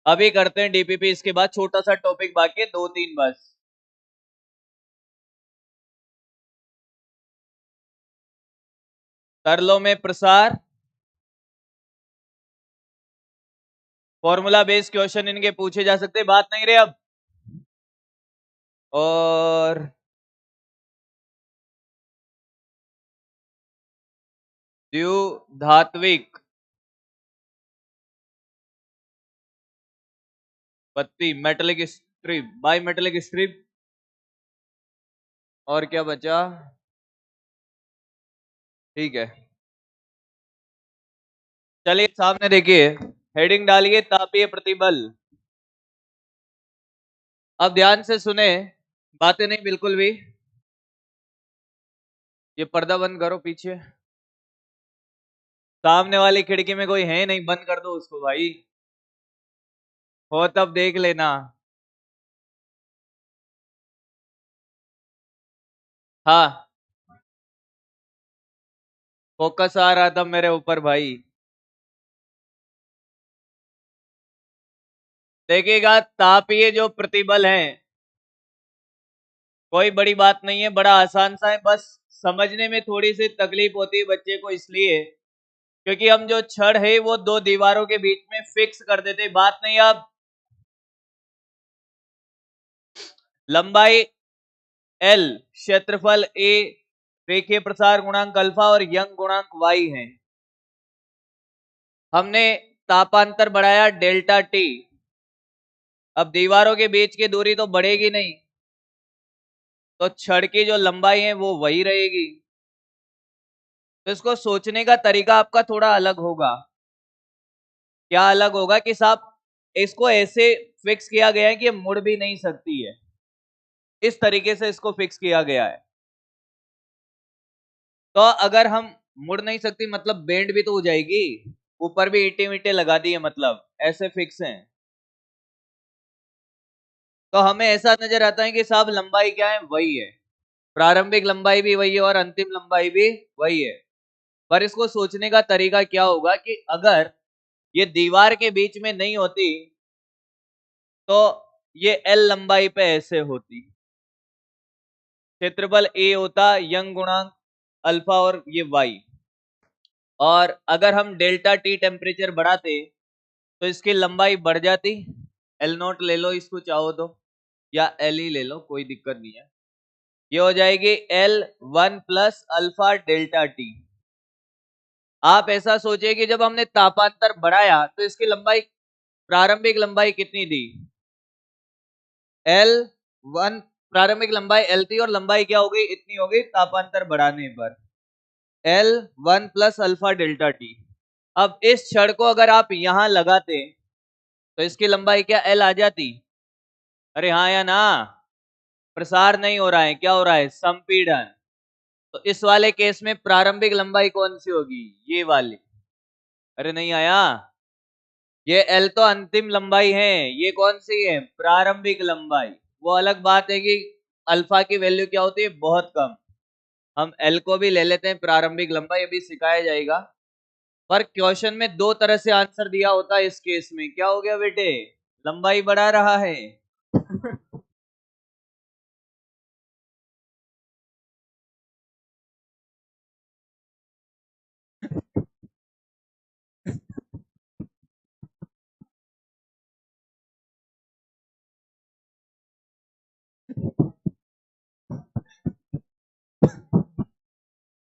अभी करते हैं डीपीपी, इसके बाद छोटा सा टॉपिक बाकी है, 2-3 बस। तरलों में प्रसार, फॉर्मूला बेस्ड क्वेश्चन इनके पूछे जा सकते, बात नहीं रहे अब। और द्विधात्विक पत्ती, metallic strip, by metallic strip, और क्या बचा? ठीक है, चलिए सामने देखिए, हेडिंग डालिए तापीय प्रतिबल। अब ध्यान से सुने, बातें नहीं बिल्कुल भी। ये पर्दा बंद करो पीछे, सामने वाली खिड़की में कोई है नहीं, बंद कर दो उसको भाई, हो तब देख लेना। हाँ, फोकस आ रहा था मेरे ऊपर भाई। देखिएगा, तापीय जो प्रतिबल है, कोई बड़ी बात नहीं है, बड़ा आसान सा है, बस समझने में थोड़ी सी तकलीफ होती है बच्चे को, इसलिए क्योंकि हम जो छड़ है वो दो दीवारों के बीच में फिक्स कर देते, बात नहीं। अब लंबाई L, क्षेत्रफल A, रेखीय प्रसार गुणांक अल्फा और यंग गुणांक Y है। हमने तापांतर बढ़ाया डेल्टा T। अब दीवारों के बीच की दूरी तो बढ़ेगी नहीं, तो छड़ की जो लंबाई है वो वही रहेगी। तो इसको सोचने का तरीका आपका थोड़ा अलग होगा। क्या अलग होगा कि साहब इसको ऐसे फिक्स किया गया है कि मुड़ भी नहीं सकती है, इस तरीके से इसको फिक्स किया गया है। तो अगर हम मुड़ नहीं सकती मतलब बेंड भी तो हो जाएगी, ऊपर भी ईंटें वींटें लगा दी है, मतलब ऐसे फिक्स हैं। तो हमें ऐसा नजर आता है कि साहब लंबाई क्या है, वही है, प्रारंभिक लंबाई भी वही है और अंतिम लंबाई भी वही है। पर इसको सोचने का तरीका क्या होगा कि अगर ये दीवार के बीच में नहीं होती तो ये L लंबाई पे ऐसे होती, क्षेत्रफल A होता, यंग गुणांक अल्फा और ये Y। और अगर हम डेल्टा T टेम्परेचर बढ़ाते तो इसकी लंबाई बढ़ जाती, L0 ले लो इसको चाहो तो, या L ही ले लो, कोई दिक्कत नहीं है। ये हो जाएगी L1 plus alpha delta T। आप ऐसा सोचिए कि जब हमने तापांतर बढ़ाया तो इसकी लंबाई, प्रारंभिक लंबाई कितनी थी, L1, प्रारंभिक लंबाई L थी और लंबाई क्या हो गई, इतनी हो गई तापांतर बढ़ाने पर, L1 plus alpha delta T। अब इस छड़ को अगर आप यहां लगाते तो इसकी लंबाई क्या L आ जाती? अरे हाँ या ना? प्रसार नहीं हो रहा है, क्या हो रहा है, संपीड़न। तो इस वाले केस में प्रारंभिक लंबाई कौन सी होगी, ये वाली। अरे नहीं आया, ये L तो अंतिम लंबाई है, ये कौन सी है, प्रारंभिक लंबाई। वो अलग बात है कि अल्फा की वैल्यू क्या होती है, बहुत कम। हम L को भी ले लेते हैं प्रारंभिक लंबाई, अभी सिखाया जाएगा। पर क्वेश्चन में दो तरह से आंसर दिया होता है, इस केस में क्या हो गया बेटे, लंबाई बढ़ा रहा है।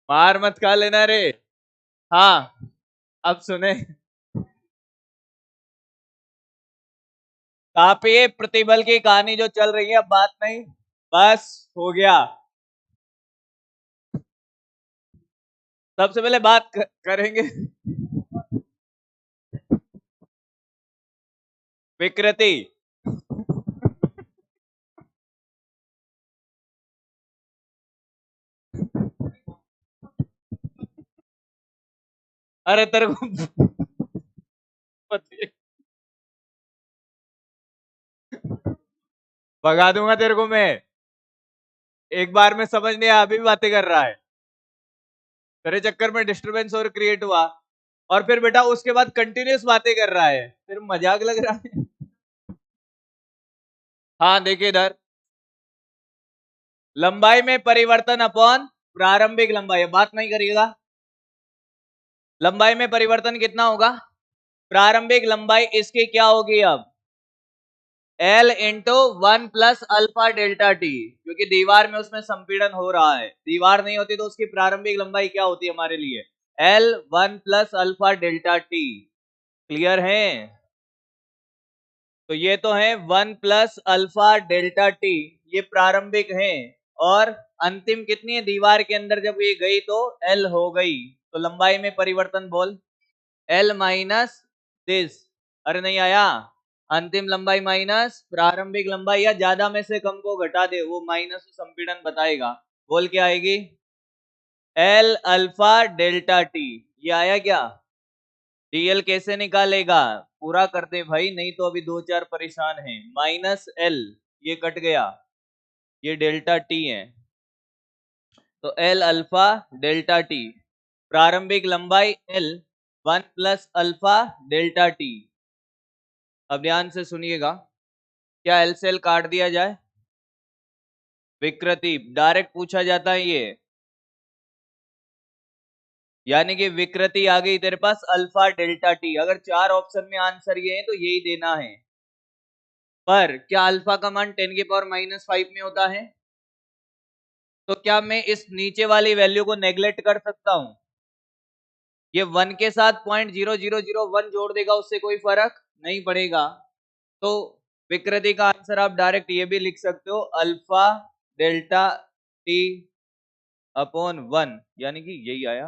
मार मत खा लेना रे। हाँ, अब सुने, तापीय प्रतिबल की कहानी जो चल रही है, अब बात नहीं, बस हो गया। सबसे पहले बात करेंगे विकृति। अरे तेरे को भगा दूंगा तेरे को मैं, एक बार में समझ नहीं आया, अभी भी बातें कर रहा है, तेरे चक्कर में डिस्टरबेंस और क्रिएट हुआ, और फिर बेटा उसके बाद कंटिन्यूस बातें कर रहा है, फिर मजाक लग रहा है। हाँ देखिए इधर, लंबाई में परिवर्तन अपॉन प्रारंभिक लंबाई, बात नहीं करिएगा। लंबाई में परिवर्तन कितना होगा? प्रारंभिक लंबाई इसकी क्या होगी अब? L into 1 plus alpha delta T, क्योंकि दीवार में उसमें संपीड़न हो रहा है। दीवार नहीं होती तो उसकी प्रारंभिक लंबाई क्या होती है हमारे लिए? L 1 plus alpha delta T. Clear है? तो ये तो है 1 प्लस अल्फा डेल्टा टी, ये प्रारंभिक है। और अंतिम कितनी है दीवार के अंदर जब ये गई तो L हो गई। तो लंबाई में परिवर्तन बोल, L माइनस दिस। अरे नहीं आया? अंतिम लंबाई माइनस प्रारंभिक लंबाई, या ज्यादा में से कम को घटा दे, वो माइनस संपीड़न बताएगा। बोल क्या आएगी? L alpha delta T. ये आया क्या? डीएल कैसे निकालेगा? पूरा कर दे भाई, नहीं तो अभी दो चार परेशान हैं। माइनस एल, ये कट गया, ये डेल्टा टी है। तो एल अल्फा डेल्टा टी, प्रारंभिक लंबाई L 1 plus alpha delta T. अब ध्यान से सुनिएगा, क्या एल से एल काट दिया जाए? विकृति डायरेक्ट पूछा जाता है ये, यानी कि विकृति आ गई तेरे पास अल्फा डेल्टा टी। अगर चार ऑप्शन में आंसर ये है तो यही देना है। पर क्या अल्फा का मान 10 की पावर -5 में होता है? तो क्या मैं इस नीचे वाली वैल्यू को नेग्लेक्ट कर सकता हूं? ये 1 के साथ 0.0001 जोड़ देगा, उससे कोई फर्क नहीं पड़ेगा। तो विकृति का आंसर आप डायरेक्ट ये भी लिख सकते हो, अल्फा डेल्टा टी अपॉन 1, यानी कि यही आया।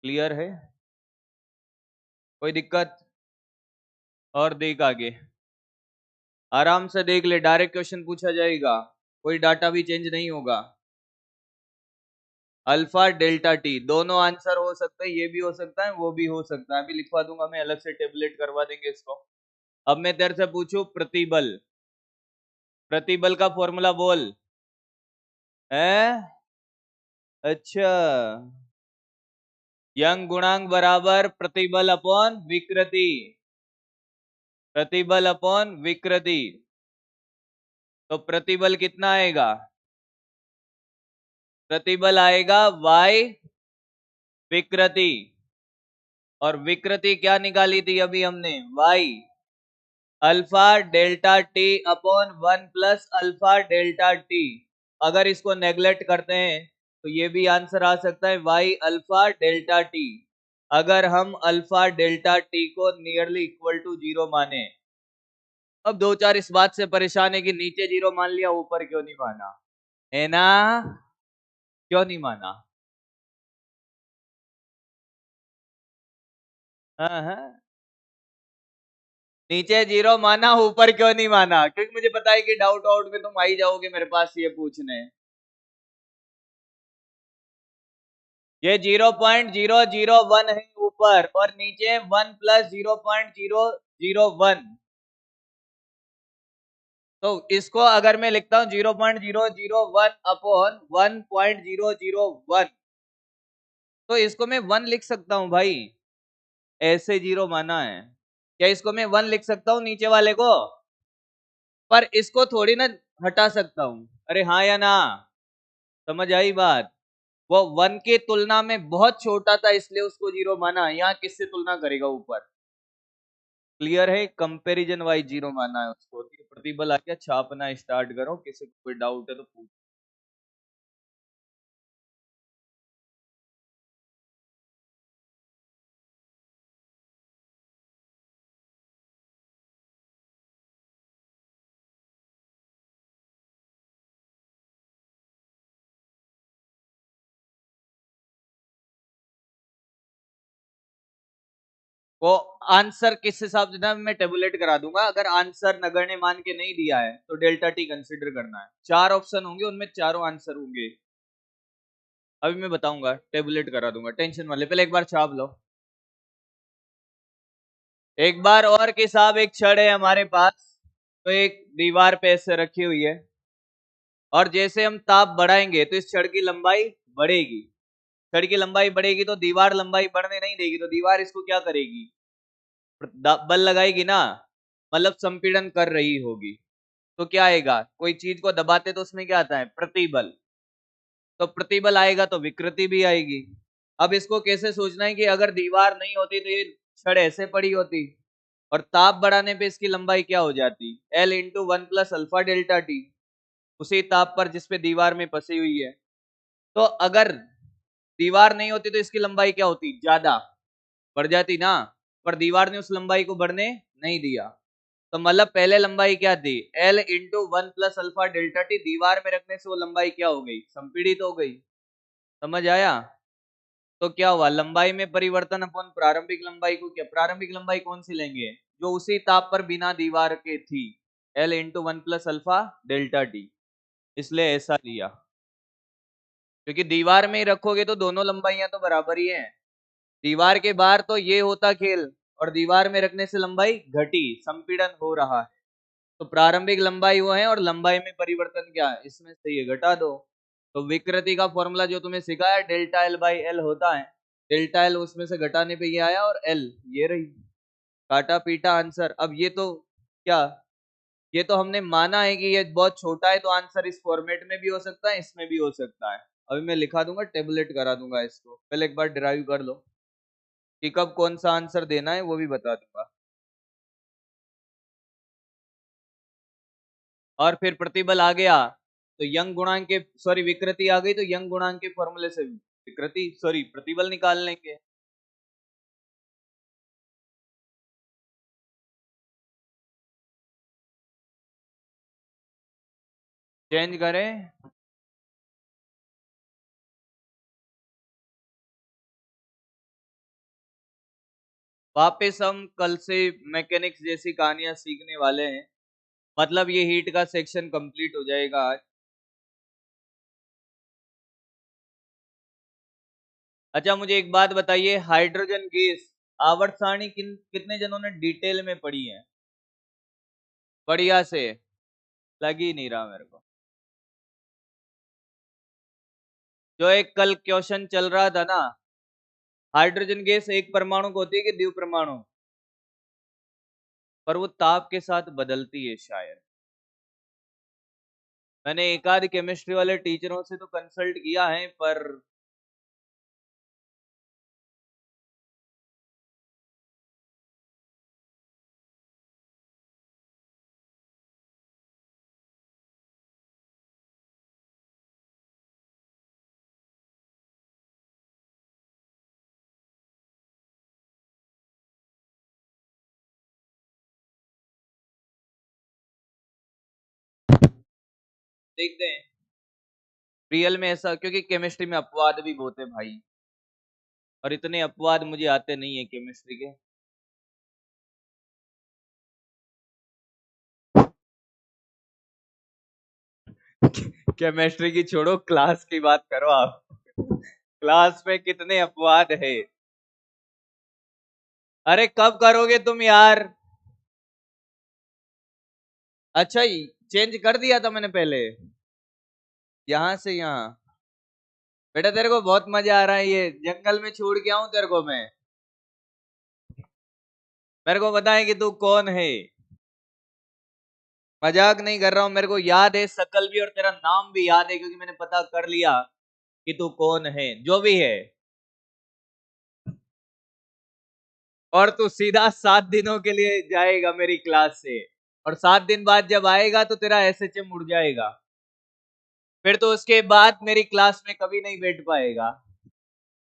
क्लियर है? कोई दिक्कत? और देख आगे, आराम से देख ले, डायरेक्ट क्वेश्चन पूछा जाएगा, कोई डाटा भी चेंज नहीं होगा। अल्फा डेल्टा टी, दोनों आंसर हो सकते हैं, ये भी हो सकता है वो भी हो सकता है। अभी लिखवा दूंगा मैं, अलग से टेबलेट करवा देंगे इसको। अब मैं तेरे से पूछूं प्रतिबल, प्रतिबल का फॉर्मूला बोल। है? अच्छा, यंग गुणांक बराबर प्रतिबल अपॉन विकृति, प्रतिबल अपॉन विकृति। तो प्रतिबल कितना आएगा? प्रतिबल आएगा y विकृति, और विकृति क्या निकाली थी अभी हमने? y alpha delta T upon 1 plus alpha delta T. अगर इसको नेग्लेक्ट करते हैं तो ये भी आंसर आ सकता है y अल्फा डेल्टा टी, अगर हम अल्फा डेल्टा टी को नियरली इक्वल टू 0 माने। अब दो चार इस बात से परेशान है कि नीचे 0 मान लिया, ऊपर क्यों नहीं माना, है ना? क्यों नहीं माना? हाँ हाँ, नीचे 0 माना, ऊपर क्यों नहीं माना? क्योंकि मुझे पता है कि डाउट आउट में तुम आ ही जाओगे मेरे पास ये पूछने। ये 0.001 है ऊपर, और नीचे 1 प्लस 0.001। तो इसको अगर मैं लिखता हूं 0.001 अपॉन 1.001, तो इसको मैं 1 लिख सकता हूं भाई, ऐसे 0 माना है। क्या इसको मैं 1 लिख सकता हूं नीचे वाले को? पर इसको थोड़ी ना हटा सकता हूं। अरे हाँ या ना? समझ आई बात? वो 1 की तुलना में बहुत छोटा था, इसलिए उसको 0 माना। यहाँ किससे तुलना करेगा ऊपर? क्लियर है? कंपैरिजन वाइज 0 माना है उसको। प्रतिबल आ गया, छापना स्टार्ट करो, किसी को कोई डाउट है तो पूछ। वो आंसर किस हिसाब से देना मैं टेबुलेट करा दूंगा। अगर आंसर नगण्य मान के नहीं दिया है तो डेल्टा टी कंसीडर करना है। 4 ऑप्शन होंगे, उनमें चारों आंसर होंगे। अभी मैं बताऊंगा, टेबुलेट करा दूंगा, टेंशन वाले, पहले एक बार छाप लो। एक बार और कि साहब, एक छड़ है हमारे पास, तो एक दीवार पे ऐसे रखी हुई है, और जैसे हम ताप बढ़ाएंगे तो इस छड़ की लंबाई बढ़ेगी। छड़ की लंबाई बढ़ेगी तो दीवार लंबाई बढ़ने नहीं देगी, तो दीवार इसको क्या करेगी? बल लगाएगी ना, मतलब संपीड़न कर रही होगी। तो क्या आएगा, कोई चीज को दबाते तो उसमें क्या आता है, प्रतिबल, तो प्रतिबल आएगा तो विकृति भी आएगी। अब इसको कैसे सोचना है कि अगर दीवार नहीं होती तो ये छड़ ऐसे पड़ी होती, और ताप बढ़ाने पे इसकी लंबाई क्या हो जाती, L इंटू 1 + α∆T, उसी ताप पर जिसपे दीवार में फंसी हुई है। तो अगर दीवार नहीं होती तो इसकी लंबाई क्या होती, ज्यादा बढ़ जाती ना, पर दीवार ने उस लंबाई को बढ़ने नहीं दिया। तो मतलब पहले लंबाई क्या थी, L इंटू 1 + α∆T, दीवार में रखने से वो लंबाई क्या हो गई, संपीड़ित हो गई। समझ आया? तो क्या हुआ, लंबाई में परिवर्तन अपन प्रारंभिक लंबाई को, क्या प्रारंभिक लंबाई कौन सी लेंगे, जो उसी ताप पर बिना दीवार के थी, L इंटू 1 + α∆T, इसलिए ऐसा लिया। क्योंकि दीवार में ही रखोगे तो दोनों लंबाइयां तो बराबर ही हैं। दीवार के बाहर तो ये होता खेल, और दीवार में रखने से लंबाई घटी, संपीड़न हो रहा है। तो प्रारंभिक लंबाई वो है, और लंबाई में परिवर्तन क्या है, इसमें से ये घटा दो। तो विकृति का फॉर्मूला जो तुम्हें सिखाया, डेल्टा एल बाई एल होता है, डेल्टा एल उसमें से घटाने पे ये आया, और एल ये रही, काटा पीटा आंसर। अब ये तो क्या, ये तो हमने माना है कि ये बहुत छोटा है, तो आंसर इस फॉर्मेट में भी हो सकता है, इसमें भी हो सकता है। अभी मैं लिखा दूंगा, टेबलेट करा दूंगा इसको, पहले एक बार डिराइव कर लो कि कब कौन सा आंसर देना है, वो भी बता दूंगा। और फिर प्रतिबल आ गया तो यंग गुणांक के, सॉरी विकृति आ गई तो यंग गुणांक के फॉर्मूले से विकृति, सॉरी प्रतिबल निकाल लेंगे। चेंज करें, वापस हम कल से मैकेनिक्स जैसी कहानियां सीखने वाले हैं, मतलब ये हीट का सेक्शन कंप्लीट हो जाएगा आज। अच्छा मुझे एक बात बताइए, हाइड्रोजन गैस आवर्त सारणी कितने जनों ने डिटेल में पढ़ी है, बढ़िया से, लग ही नहीं रहा मेरे को। जो एक कल क्वेश्चन चल रहा था ना, हाइड्रोजन गैस एक परमाणु को होती है कि द्विपरमाणु परमाणु, पर वो ताप के साथ बदलती है शायद। मैंने एक आध केमिस्ट्री वाले टीचरों से तो कंसल्ट किया है, पर देखते हैं रियल में ऐसा, क्योंकि केमिस्ट्री में अपवाद भी बहुत है भाई, और इतने अपवाद मुझे आते नहीं है केमिस्ट्री के। केमिस्ट्री की छोड़ो, क्लास की बात करो आप। क्लास में कितने अपवाद है। अरे कब करोगे तुम यार। अच्छा चेंज कर दिया था मैंने पहले, यहाँ से यहाँ। बेटा तेरे को बहुत मजा आ रहा है, ये जंगल में छोड़ के आऊं तेरे को मैं, मेरे को बताएं कि तू कौन है। मजाक नहीं कर रहा हूं, मेरे को याद है शकल भी, और तेरा नाम भी याद है, क्योंकि मैंने पता कर लिया कि तू कौन है, जो भी है। और तू सीधा 7 दिनों के लिए जाएगा मेरी क्लास से, और 7 दिन बाद जब आएगा तो तेरा एसएचएम उड़ जाएगा, फिर तो उसके बाद मेरी क्लास में कभी नहीं बैठ पाएगा,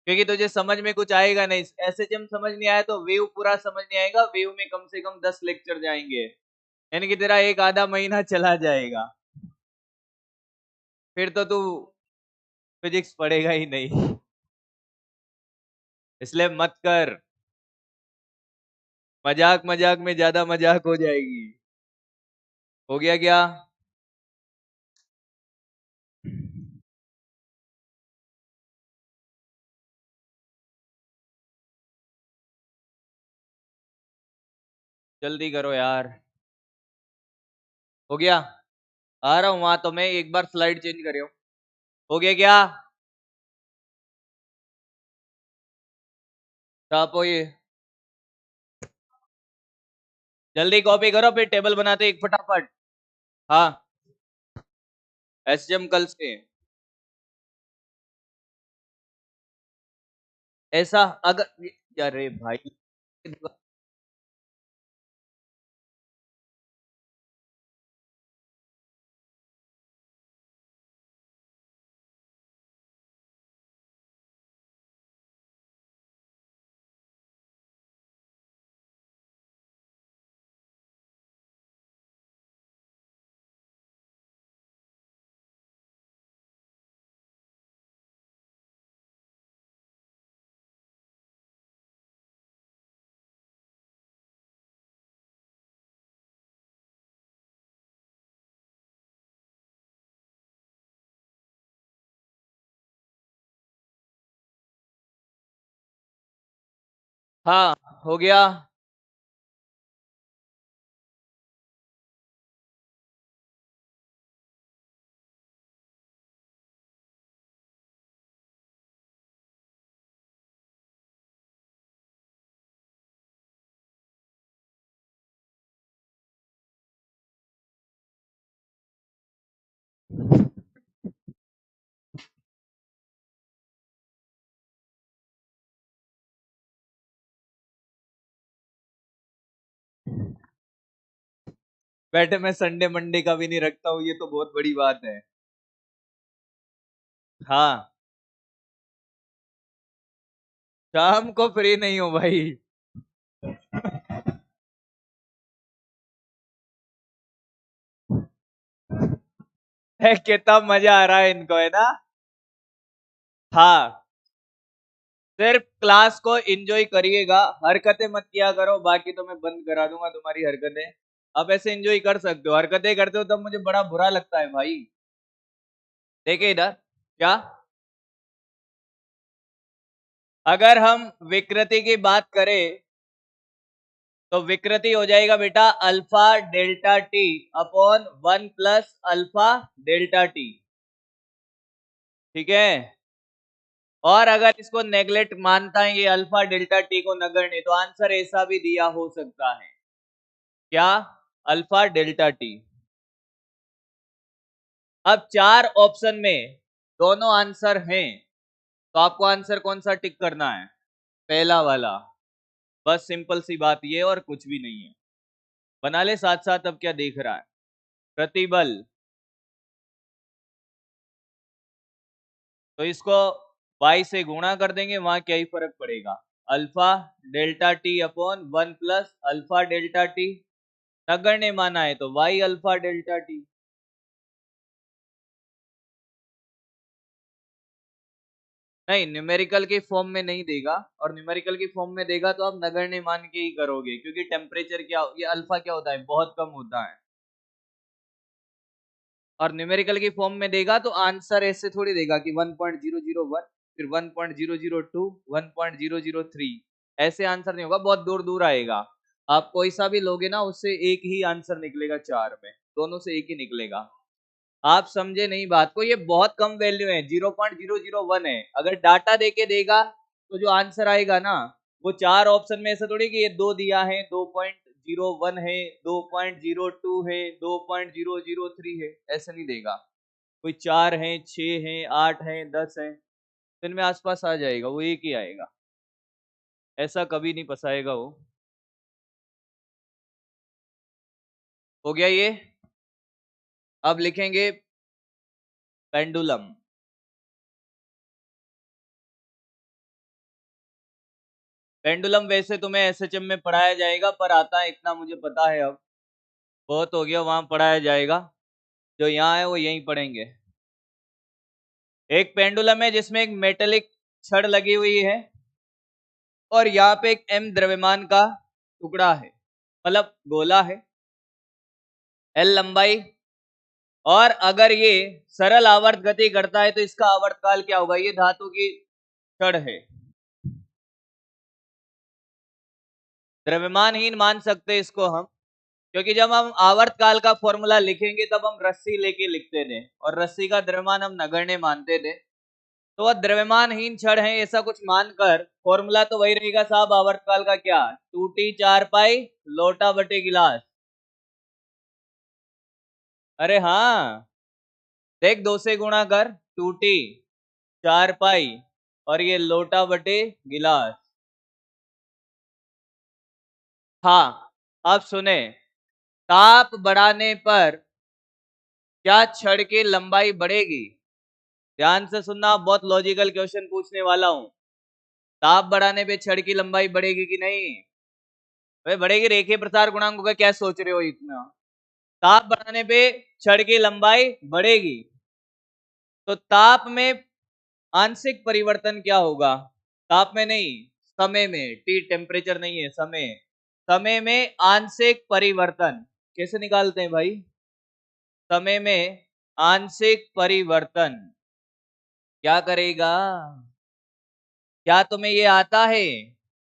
क्योंकि तुझे समझ में कुछ आएगा नहीं। एसएचएम समझ नहीं आया तो वेव पूरा समझ नहीं आएगा, वेव में कम से कम 10 लेक्चर जाएंगे, यानी कि तेरा एक आधा महीना चला जाएगा, फिर तो तू फिजिक्स पढ़ेगा ही नहीं। इसलिए मत कर, मजाक मजाक में ज्यादा मजाक हो जाएगी। हो गया क्या? जल्दी करो यार। हो गया? आ रहा हूं वहां, तो मैं एक बार स्लाइड चेंज कर रहा हूं। हो गया क्या? छापो ये, जल्दी कॉपी करो, फिर टेबल बनाते एक फटाफट। हाँ एसएम कल से ऐसा अगर, अरे भाई हाँ हो गया। बैठे मैं संडे मंडे का भी नहीं रखता हूँ, ये तो बहुत बड़ी बात है। हाँ शाम को फ्री नहीं हूँ भाई। है कितना मजा आ रहा है इनको, है ना। हाँ सिर्फ क्लास को एंजॉय करिएगा, हरकतें मत किया करो, बाकी तो मैं बंद करा दूंगा तुम्हारी हरकतें। अब ऐसे एंजॉय कर सकते हो, हरकतें करते हो तब मुझे बड़ा बुरा लगता है भाई। देखे इधर क्या, अगर हम विकृति की बात करें तो विकृति हो जाएगा बेटा alpha delta T upon 1 plus alpha delta T. ठीक है, और अगर इसको नेगलेक्ट मानता है ये अल्फा डेल्टा टी को नगण्य, तो आंसर ऐसा भी दिया हो सकता है, क्या, अल्फा डेल्टा टी। अब चार ऑप्शन में दोनों आंसर हैं, तो आपको आंसर कौन सा टिक करना है, पहला वाला। बस सिंपल सी बात ये और कुछ भी नहीं है। बना ले साथ साथ। अब क्या देख रहा है, प्रतिबल, तो इसको y से गुणा कर देंगे, वहां क्या ही फर्क पड़ेगा, alpha delta T upon 1 plus alpha delta T. नगण्य माना है तो y अल्फा डेल्टा टी। नहीं न्यूमेरिकल के फॉर्म में नहीं देगा, और न्यूमेरिकल के फॉर्म में देगा तो आप नगण्य मान के ही करोगे, क्योंकि टेम्परेचर क्या, ये अल्फा क्या होता है, बहुत कम होता है। और न्यूमेरिकल की फॉर्म में देगा तो आंसर ऐसे थोड़ी देगा कि 1.001, फिर 1.002, 1.003, ऐसे आंसर नहीं होगा, बहुत दूर दूर आएगा। आप कोई सा भी लोगे ना उससे एक ही आंसर निकलेगा, चार में दोनों से एक ही निकलेगा। आप समझे नहीं बात को, ये बहुत कम वैल्यू है, 0.001 है। अगर डाटा देके देगा तो जो आंसर आएगा ना, वो चार ऑप्शन में ऐसा थोड़ी कि ये दो दिया है, 2.01 है, 2.02 है, 2.003 है, ऐसा नहीं देगा। कोई चार है, 6 है, 8 है, 10 है, तो इनमें आसपास आ जाएगा, वो एक ही आएगा, ऐसा कभी नहीं फंसाएगा वो। हो गया ये। अब लिखेंगे पेंडुलम। पेंडुलम वैसे तुम्हें एसएचएम में पढ़ाया जाएगा, पर आता है इतना मुझे पता है, अब बहुत हो गया, वहां पढ़ाया जाएगा, जो यहाँ है वो यहीं पढ़ेंगे। एक पेंडुलम है जिसमें एक मेटेलिक छड़ लगी हुई है, और यहाँ पे एक एम द्रव्यमान का टुकड़ा है, मतलब गोला है, एल लंबाई, और अगर ये सरल आवर्त गति करता है तो इसका आवर्तकाल क्या होगा, ये धातु की छड़ है, द्रव्यमानहीन मान सकते हैं इसको हम, क्योंकि जब हम आवर्तकाल का फॉर्मूला लिखेंगे तब हम रस्सी लेके लिखते थे, और रस्सी का द्रव्यमान हम नगण्य मानते थे, तो वह द्रव्यमानहीन छड़ है ऐसा कुछ मानकर फॉर्मूला तो वही रहेगा साहब, आवर्तकाल का क्या, 2t 4 पाई लोटा बटे गिलास। अरे हाँ, देख 2 से गुणा कर, 2t, 4 पाई, और ये लोटा बटे गिलास। हाँ, अब सुने, ताप बढ़ाने पर क्या छड़ की लंबाई बढ़ेगी? ध्यान से सुनना, बहुत लॉजिकल क्वेश्चन पूछने वाला हूं। ताप बढ़ाने पे छड़ की लंबाई बढ़ेगी कि नहीं? भाई बढ़ेगी, रेखीय प्रसार गुणांक का क्या सोच रहे हो इतना? ताप बढ़ाने पे छड़ की लंबाई बढ़ेगी, तो ताप में आंशिक परिवर्तन क्या होगा? ताप में नहीं, समय में। टी टेम्परेचर नहीं है, समय। समय में आंशिक परिवर्तन कैसे निकालते हैं भाई? समय में आंशिक परिवर्तन क्या करेगा? क्या तुम्हें ये आता है?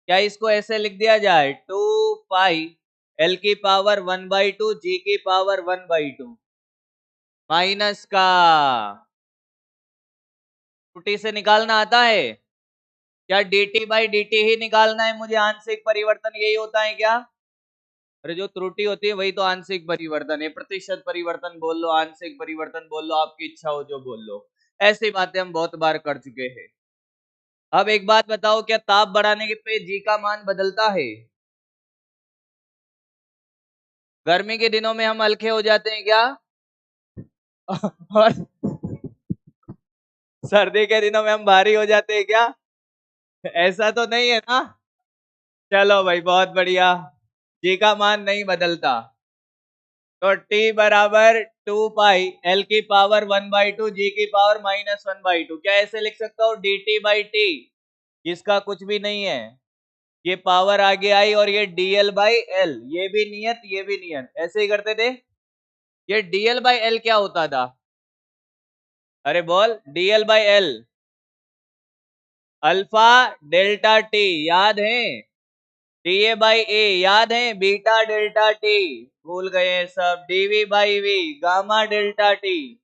क्या इसको ऐसे लिख दिया जाए, 2 पाई एल की पावर 1/2 जी की पावर 1/2 माइनस का त्रुटि से निकालना आता है? क्या dt बाई dt ही निकालना है मुझे? आंशिक परिवर्तन यही होता है क्या? अरे जो त्रुटि होती है वही तो आंशिक परिवर्तन है। प्रतिशत परिवर्तन बोल लो, आंशिक परिवर्तन बोल लो, आपकी इच्छा हो जो बोल लो। ऐसी बातें हम बहुत बार कर चुके हैं। अब एक बात बताओ, क्या ताप बढ़ाने के पे जी का मान बदलता है? गर्मी के दिनों में हम हल्के हो जाते हैं क्या? और सर्दी के दिनों में हम भारी हो जाते हैं क्या? ऐसा तो नहीं है ना? चलो भाई, बहुत बढ़िया। जी का मान नहीं बदलता, तो t बराबर 2 पाई एल की पावर 1/2 जी की पावर -1/2। क्या ऐसे लिख सकता हूँ, dt बाई टी, इसका कुछ भी नहीं है, ये पावर आगे आई, और ये dl बाई एल, ये भी नियत, ये भी नियत, ऐसे ही करते थे। ये dl बाई एल क्या होता था? अरे बोल, dl by L alpha delta T, याद है? डी बाई ए याद है? बीटा डेल्टा टी भूल गए सब, DV by V gamma delta T.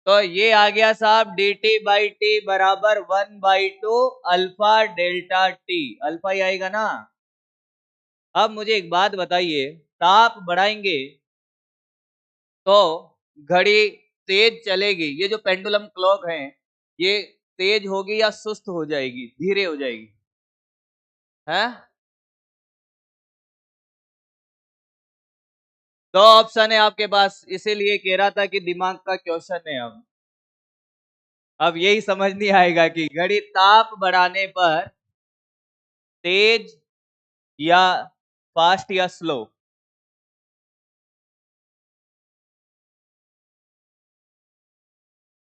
तो ये आ गया साहब, डी टी बाई टी बराबर 1/2 अल्फा डेल्टा टी। अल्फा ही आएगा ना? अब मुझे एक बात बताइए, ताप बढ़ाएंगे तो घड़ी तेज चलेगी, ये जो पेंडुलम क्लॉक है ये तेज होगी या सुस्त हो जाएगी, धीरे हो जाएगी? है? दो ऑप्शन है आपके पास, इसीलिए कह रहा था कि दिमाग का क्वेश्चन है। अब यही समझ नहीं आएगा कि घड़ी ताप बढ़ाने पर तेज या फास्ट या स्लो?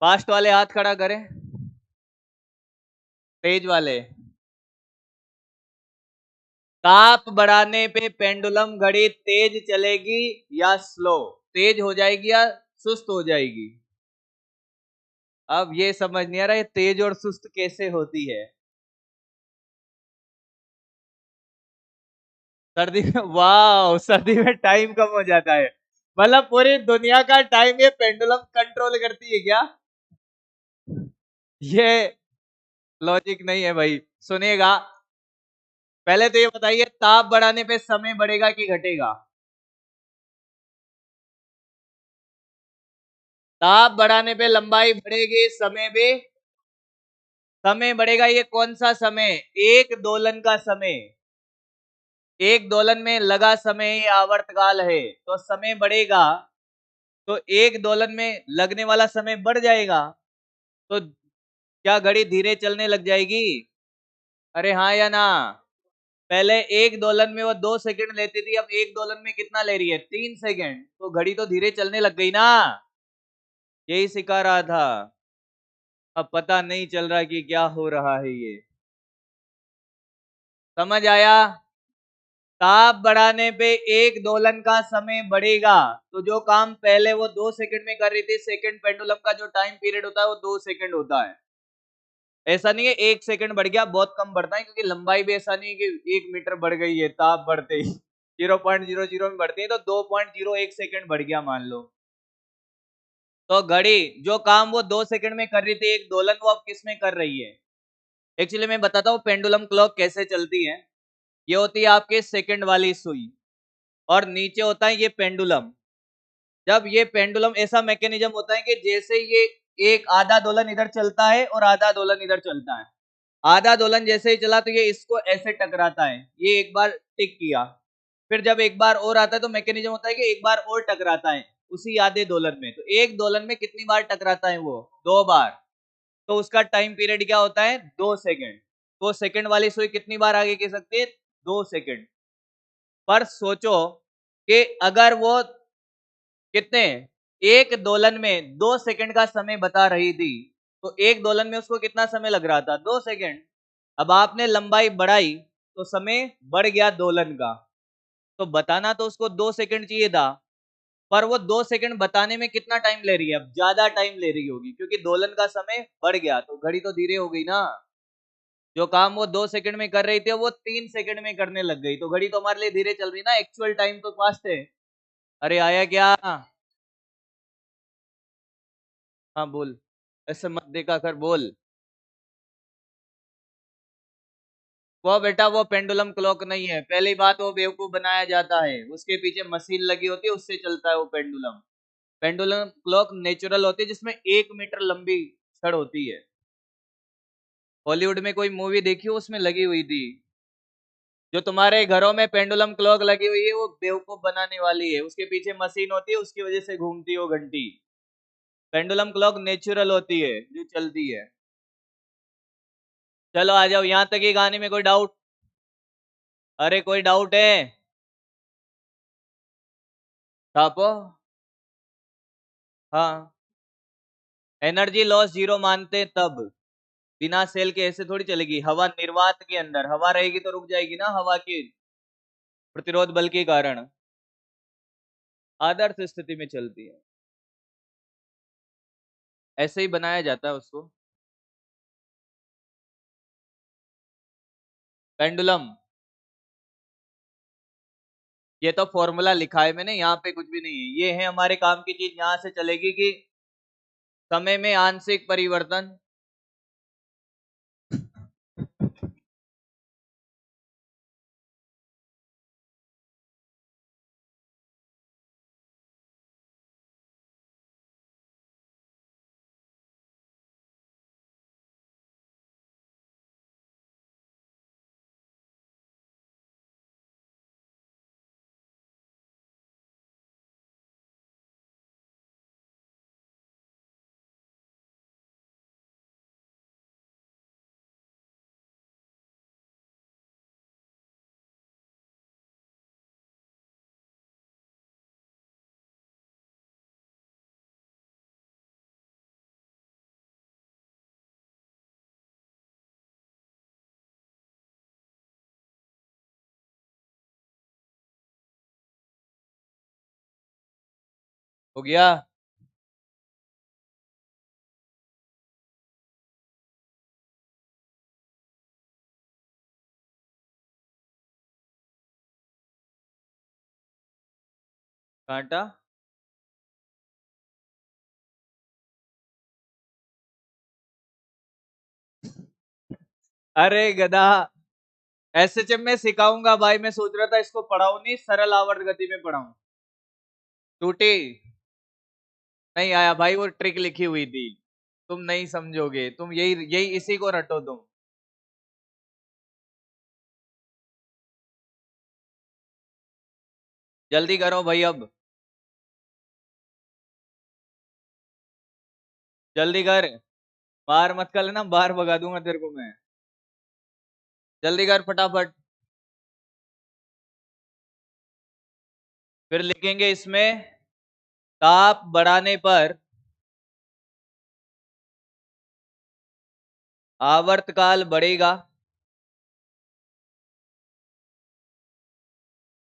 फास्ट वाले हाथ खड़ा करें, तेज वाले। ताप बढ़ाने पे पेंडुलम घड़ी तेज चलेगी या स्लो? तेज हो जाएगी या सुस्त हो जाएगी? अब ये समझ नहीं आ रहा है तेज और सुस्त कैसे होती है। सर्दी में, वाह, सर्दी में टाइम कम हो जाता है, मतलब पूरी दुनिया का टाइम ये पेंडुलम कंट्रोल करती है क्या? ये लॉजिक नहीं है भाई, सुनिएगा। पहले तो ये बताइए, ताप बढ़ाने पे समय बढ़ेगा कि घटेगा? ताप बढ़ाने पे लंबाई बढ़ेगी, समय भी, समय बढ़ेगा। ये कौन सा समय? एक दोलन का समय। एक दोलन में लगा समय ही आवर्तकाल है, तो समय बढ़ेगा, तो एक दोलन में लगने वाला समय बढ़ जाएगा, तो क्या घड़ी धीरे चलने लग जाएगी? अरे हाँ या ना? पहले एक दोलन में वो 2 सेकंड लेती थी, अब एक दोलन में कितना ले रही है? 3 सेकंड, तो घड़ी तो धीरे चलने लग गई ना। यही सिखा रहा था। अब पता नहीं चल रहा कि क्या हो रहा है, ये समझ आया? ताप बढ़ाने पे एक दोलन का समय बढ़ेगा, तो जो काम पहले वो 2 सेकंड में कर रही थी, सेकंड पेंडुलम का जो टाइम पीरियड होता है वो 2 सेकंड होता है। ऐसा नहीं है 1 सेकंड बढ़ गया, बहुत कम बढ़ता है, क्योंकि लंबाई भी ऐसा नहीं है कि 1 मीटर बढ़ गई है ताप बढ़ते ही 0.00 में बढ़ती है, तो 2.01 सेकंड बढ़ गया मान लो। तो घड़ी जो काम वो 2 सेकंड में कर रही थी एक दोलन, वो अब किस में कर रही है? एक्चुअली मैं बताता हूँ पेंडुलम क्लॉक कैसे चलती है। ये होती है आपके सेकंड वाली सुई, और नीचे होता है ये पेंडुलम। जब ये पेंडुलम ऐसा मैकेनिज्म होता है कि जैसे ये एक आधा दोलन इधर चलता है और आधा दोलन इधर चलता है, आधा दोलन जैसे ही चला तो ये इसको ऐसे टकराता है, ये एक बार टिक किया, फिर जब एक बार और आता है तो मैकेनिज्म होता है कि एक बार और टकराता है उसी आधे दोलन में। तो एक दोलन में कितनी बार टकराता है वो? 2 बार। तो उसका टाइम पीरियड क्या होता है? 2 सेकेंड। तो सेकेंड वाली सुई कितनी बार आगे की सकती है? 2 सेकेंड। पर सोचो कि अगर वो कितने, एक दोलन में 2 सेकेंड का समय बता रही थी, तो एक दोलन में उसको कितना समय लग रहा था? 2 सेकेंड। अब आपने लंबाई बढ़ाई तो समय बढ़ गया दोलन का, तो बताना तो उसको 2 सेकेंड चाहिए था, पर वो 2 सेकेंड बताने में कितना टाइम ले रही है? अब ज्यादा टाइम ले रही होगी क्योंकि दोलन का समय बढ़ गया, तो घड़ी तो धीरे हो गई ना। जो काम वो 2 सेकेंड में कर रही थी वो 3 सेकेंड में करने लग गई, तो घड़ी तो हमारे लिए धीरे चल रही ना, एक्चुअल टाइम तो फास्ट है। अरे आया क्या? हाँ बोल, ऐसे मत देखा कर, बोल। वो बेटा वो पेंडुलम क्लॉक नहीं है, पहली बात वो बेवकूफ बनाया जाता है, उसके पीछे मशीन लगी होती है, उससे चलता है वो पेंडुलम। पेंडुलम क्लॉक नेचुरल होती है जिसमें 1 मीटर लंबी छड़ होती है। हॉलीवुड में कोई मूवी देखी हो, उसमें लगी हुई थी। जो तुम्हारे घरों में पेंडुलम क्लॉक लगी हुई है वो बेवकूफ बनाने वाली है, उसके पीछे मशीन होती है, उसकी वजह से घूमती है वो घंटी। पेंडुलम क्लॉक नेचुरल होती है जो चलती है। चलो आ जाओ, यहां तक ही कहानी में कोई डाउट? अरे कोई डाउट है? छापो। हाँ, एनर्जी लॉस जीरो मानते तब, बिना सेल के ऐसे थोड़ी चलेगी। हवा निर्वात के अंदर हवा रहेगी तो रुक जाएगी ना, हवा के प्रतिरोध बल के कारण आदर्श स्थिति में चलती है। ऐसे ही बनाया जाता है उसको पेंडुलम। ये तो फॉर्मूला लिखा है मैंने, यहाँ पे कुछ भी नहीं है, ये है हमारे काम की चीज, यहाँ से चलेगी कि समय में आंशिक परिवर्तन। हो गया? कांटा? अरे गधा, एसएचएम में सिखाऊंगा भाई, मैं सोच रहा था इसको पढ़ाऊं नहीं, सरल आवर्त गति में पढ़ाऊं। टूटी? नहीं आया भाई, वो ट्रिक लिखी हुई थी, तुम नहीं समझोगे, तुम यही यही इसी को रटो तुम। जल्दी करो भाई अब, जल्दी कर। बाहर मत कर लेना, बाहर भगा दूंगा तेरे को मैं। जल्दी कर फटाफट। फिर लिखेंगे इसमें, ताप बढ़ाने पर आवर्तकाल बढ़ेगा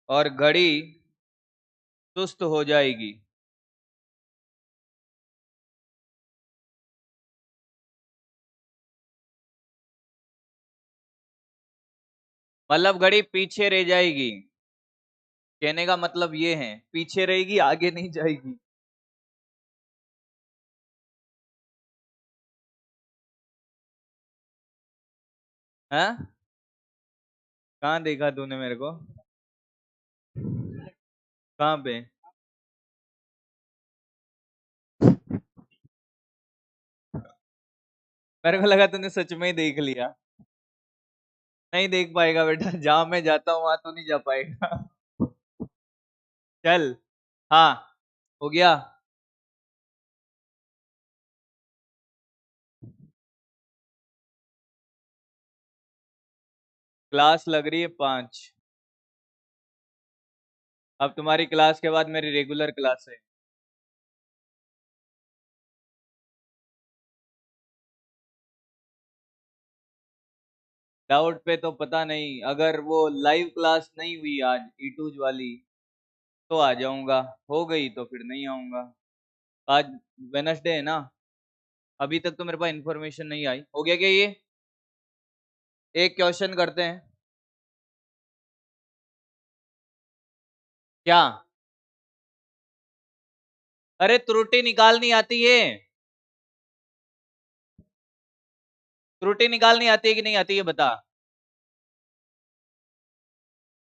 और घड़ी सुस्त हो जाएगी। मतलब घड़ी पीछे रह जाएगी, कहने का मतलब ये है, पीछे रहेगी आगे नहीं जाएगी। हाँ, कहाँ देखा तूने मेरे को? कहाँ पे? मेरे को लगा तूने सच में ही देख लिया। नहीं देख पाएगा बेटा, जहां मैं जाता हूँ वहां तो नहीं जा पाएगा। चल। हाँ, हो गया। क्लास लग रही है 5। अब तुम्हारी क्लास के बाद मेरी रेगुलर क्लास है। डाउट पे तो पता नहीं, अगर वो लाइव क्लास नहीं हुई आज ईटूज वाली तो आ जाऊंगा, हो गई तो फिर नहीं आऊंगा। आज वेनसडे है ना, अभी तक तो मेरे पास इंफॉर्मेशन नहीं आई। हो गया क्या ये? एक क्वेश्चन करते हैं। क्या? अरे त्रुटि निकालनी आती है। त्रुटि निकालनी आती है कि नहीं आती है बता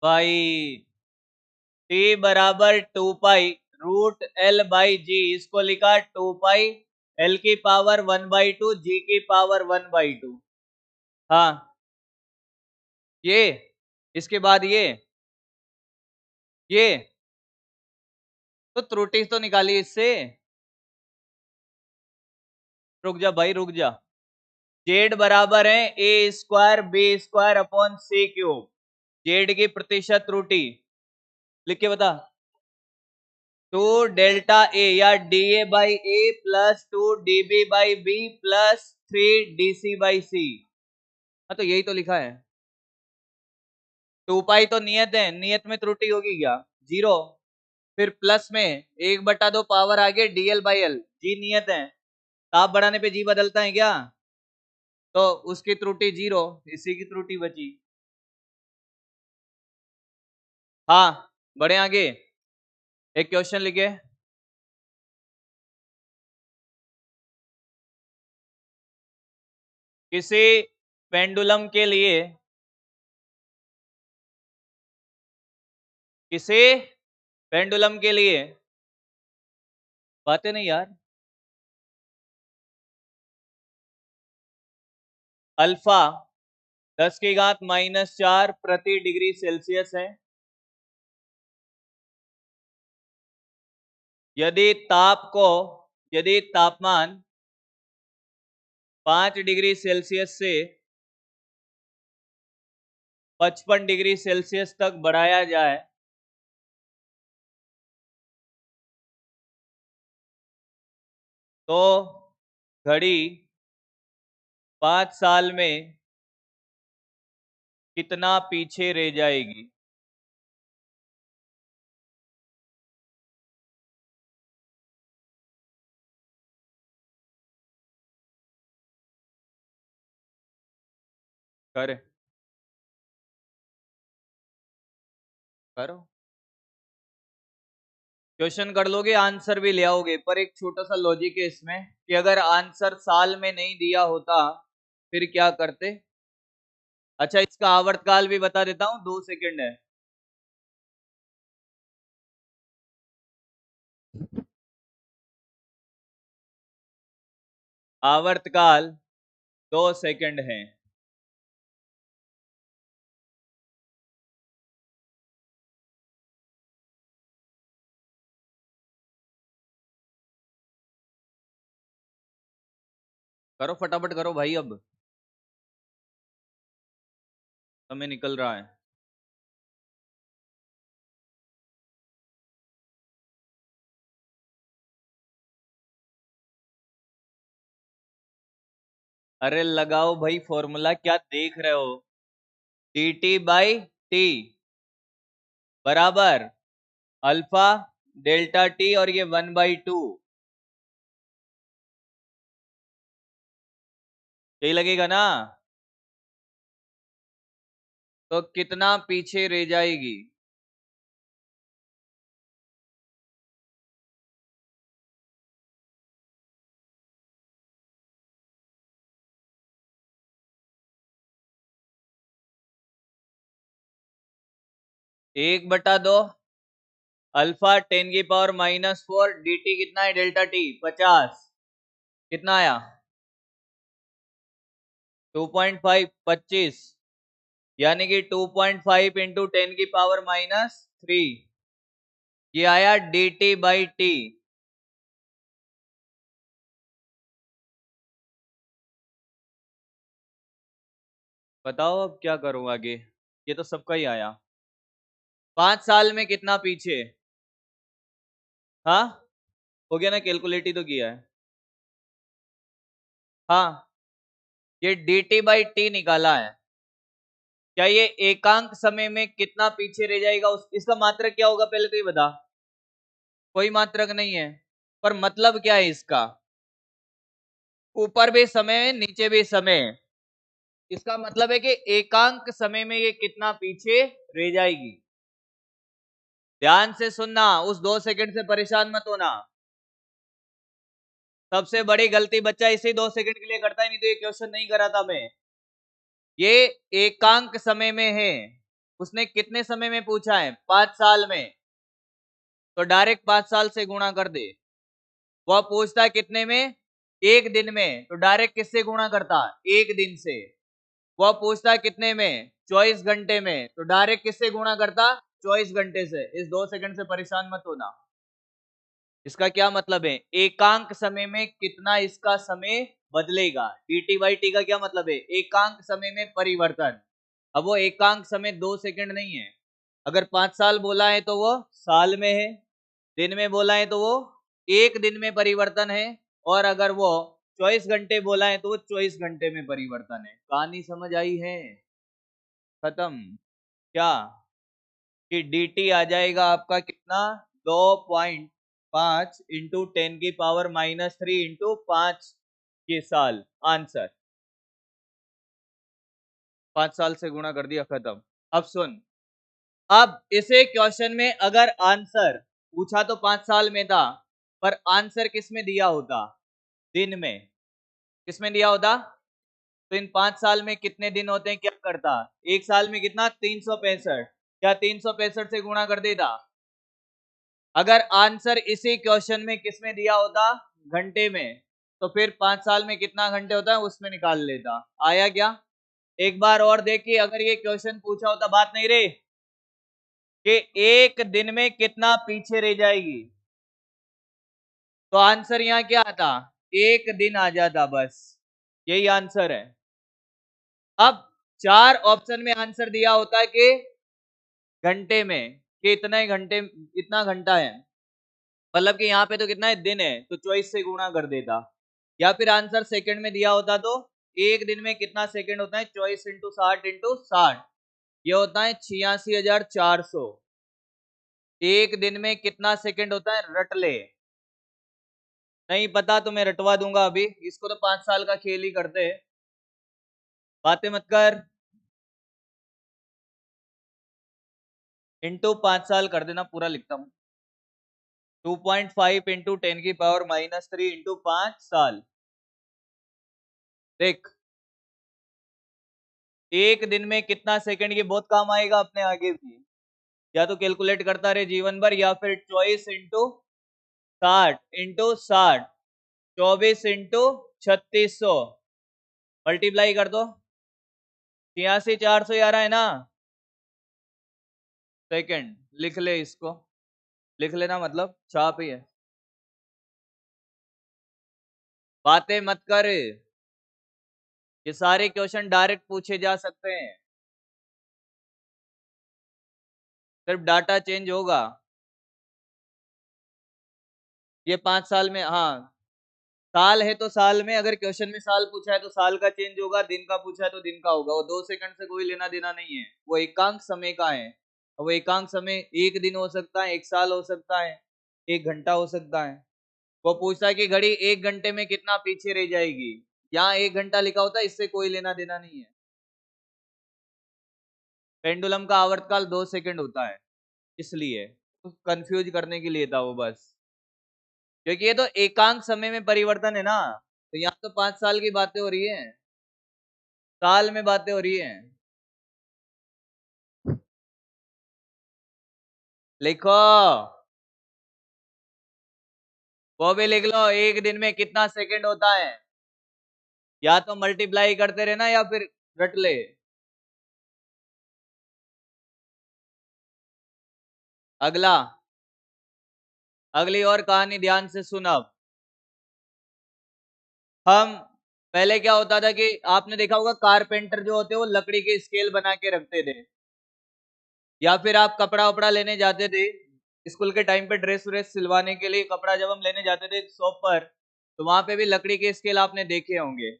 भाई। टी बराबर 2 पाई रूट एल बाई जी, इसको लिखा 2 पाई एल की पावर 1/2 जी की पावर 1/2। हाँ, ये इसके बाद ये तो त्रुटि तो निकाली इससे। रुक जा भाई, रुक जा। जेड बराबर है a² b² upon c³ Z की प्रतिशत त्रुटि लिख के बता। 2 डेल्टा ए या DA/A plus 2 DB/B plus 3 DC/C। हाँ तो यही तो लिखा है। 2 पाई तो नियत है, नियत में त्रुटि होगी क्या? 0। फिर प्लस में 1/2 पावर आगे DL/L, जी नियत है। ताप बढ़ाने पे जी बदलता है क्या? तो उसकी त्रुटि 0, इसी की त्रुटि बची। हाँ, बढ़े आगे। एक क्वेश्चन लिखे। किसी पेंडुलम के लिए, किसी पेंडुलम के लिए, बातें नहीं यार, अल्फा 10⁻⁻⁴ प्रति डिग्री सेल्सियस है। यदि यदि तापमान 5 डिग्री सेल्सियस से 55 डिग्री सेल्सियस तक बढ़ाया जाए तो घड़ी 5 साल में कितना पीछे रह जाएगी? कर करो, क्वेश्चन कर लोगे, आंसर भी ले आओगे, पर एक छोटा सा लॉजिक है इसमें कि अगर आंसर साल में नहीं दिया होता फिर क्या करते। अच्छा, इसका आवर्तकाल भी बता देता हूं, 2 सेकंड है। आवर्तकाल 2 सेकंड है। करो फटाफट करो भाई, अब समय निकल रहा है। अरे लगाओ भाई फॉर्मूला, क्या देख रहे हो? dt/t बराबर अल्फा डेल्टा टी और ये 1/2, यही लगेगा ना? तो कितना पीछे रह जाएगी? एक बटा दो अल्फा 10⁻⁻⁴ dt कितना है डेल्टा टी? 50। कितना आया? 2.5 25, यानी कि 2.5 इंटू 10⁻³ ये आया dt/t। बताओ अब क्या करूं आगे, ये तो सबका ही आया। 5 साल में कितना पीछे? हाँ हो गया ना, कैलकुलेट ही तो किया है। हाँ ये dt/t निकाला है। क्या ये एकांक समय में कितना पीछे रह जाएगा, इसका मात्रक क्या होगा पहले तो ये बता। कोई मात्रक नहीं है, पर मतलब क्या है इसका? ऊपर भी समय है नीचे भी समय है, इसका मतलब है कि एकांक समय में ये कितना पीछे रह जाएगी। ध्यान से सुनना, उस 2 सेकंड से परेशान मत होना। सबसे बड़ी गलती बच्चा इसी 2 सेकंड के लिए करता है, नहीं तो ये क्वेश्चन नहीं करा था मैं। ये एकांक समय में है, उसने कितने समय में पूछा है? 5 साल में, तो डायरेक्ट 5 साल से गुणा कर दे। वह पूछता है कितने में? 1 दिन में, तो डायरेक्ट किससे गुणा करता? 1 दिन से। वह पूछता है कितने में? 24 घंटे में, तो डायरेक्ट किससे गुणा करता? 24 घंटे से। इस 2 सेकंड से परेशान मत होना। इसका क्या मतलब है? एकांक समय में कितना इसका समय बदलेगा। dt/t का क्या मतलब है? एकांक समय में परिवर्तन। अब वो एकांक समय 2 सेकंड नहीं है। अगर 5 साल बोला है तो वो साल में है, दिन में बोला है तो वो 1 दिन में परिवर्तन है, और अगर वो 24 घंटे बोला है तो वो 24 घंटे में परिवर्तन है। कहानी समझ आई है? खत्म। क्या कि dt आ जाएगा आपका कितना? 2.5 इंटू 10⁻³ इंटू 5 ये साल। आंसर 5 साल से गुणा कर दिया, खत्म। अब सुन, अब इसे क्वेश्चन में अगर आंसर पूछा तो 5 साल में था, पर आंसर किस में दिया होता? दिन में। किस में दिया होता? तो इन 5 साल में कितने दिन होते हैं, क्या करता? एक साल में कितना? 365। क्या 365 से गुणा कर देता? अगर आंसर इसी क्वेश्चन में किस में दिया होता? घंटे में, तो फिर 5 साल में कितना घंटे होता है उसमें निकाल लेता। आया क्या? एक बार और देखिए, अगर ये क्वेश्चन पूछा होता, बात नहीं रे, कि 1 दिन में कितना पीछे रह जाएगी, तो आंसर यहाँ क्या आता? 1 दिन आ जाता, बस यही आंसर है। अब 4 ऑप्शन में आंसर दिया होता है कि घंटे में, कि इतना ही घंटे, इतना घंटा है, मतलब कि यहाँ पे तो कितना है? दिन है, तो 24 से गुणा कर देता। या फिर आंसर सेकंड में दिया होता तो 1 दिन में कितना सेकंड होता है? 24 इंटू 60 इंटू 60, ये होता है 86,400। 1 दिन में कितना सेकंड होता है? रट ले। नहीं पता तो मैं रटवा दूंगा अभी, इसको तो 5 साल का खेल ही करते हैं, बातें मत कर। इंटू 5 साल कर देना, पूरा लिखता हूं। 2.5 इंटू 10⁻³ इंटू 5 साल। देख, 1 दिन में कितना सेकंड, ये बहुत काम आएगा अपने आगे भी। या तो कैलकुलेट करता रहे जीवन भर, या फिर 24 इंटू 60 इंटू 60, 24 इंटू 3600 मल्टीप्लाई कर दो। 86,411 है ना सेकंड। लिख ले इसको, लिख लेना, मतलब छाप ही है। बातें मत कर, ये सारे क्वेश्चन डायरेक्ट पूछे जा सकते हैं, सिर्फ डाटा चेंज होगा। ये 5 साल में, हाँ साल है तो साल में, अगर क्वेश्चन में साल पूछा है तो साल का चेंज होगा, दिन का पूछा है तो दिन का होगा। वो 2 सेकंड से कोई लेना देना नहीं है, वो एकांक समय का है। वो एकांक समय 1 दिन हो सकता है, 1 साल हो सकता है, 1 घंटा हो सकता है। वो पूछता है कि घड़ी 1 घंटे में कितना पीछे रह जाएगी, यहाँ 1 घंटा लिखा होता है, इससे कोई लेना देना नहीं है। पेंडुलम का आवर्तकाल 2 सेकंड होता है, इसलिए कंफ्यूज करने के लिए था वो, बस क्योंकि ये तो एकांक समय में परिवर्तन है ना, तो यहाँ तो 5 साल की बातें हो रही है, साल में बातें हो रही है। लिखो, वो भी लिख लो, 1 दिन में कितना सेकंड होता है। या तो मल्टीप्लाई करते रहना या फिर रट ले। अगला, अगली और कहानी ध्यान से सुन। अब हम पहले क्या होता था कि आपने देखा होगा कारपेंटर जो होते वो लकड़ी के स्केल बना के रखते थे, या फिर आप कपड़ा वपड़ा लेने जाते थे स्कूल के टाइम पे, ड्रेस व्रेस सिलवाने के लिए कपड़ा जब हम लेने जाते थे शॉप पर, तो वहां पे भी लकड़ी के स्केल आपने देखे होंगे।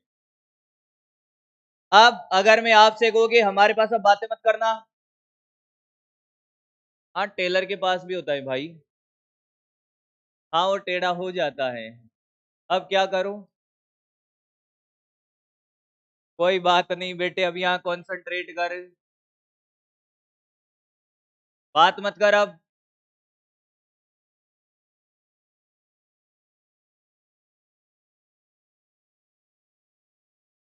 अब अगर मैं आपसे कहूँ कि हमारे पास अब बातें मत करना, हाँ टेलर के पास भी होता है भाई, हाँ वो टेढ़ा हो जाता है। अब क्या करूं? कोई बात नहीं बेटे, अब यहाँ कॉन्सेंट्रेट कर, बात मत कर अब।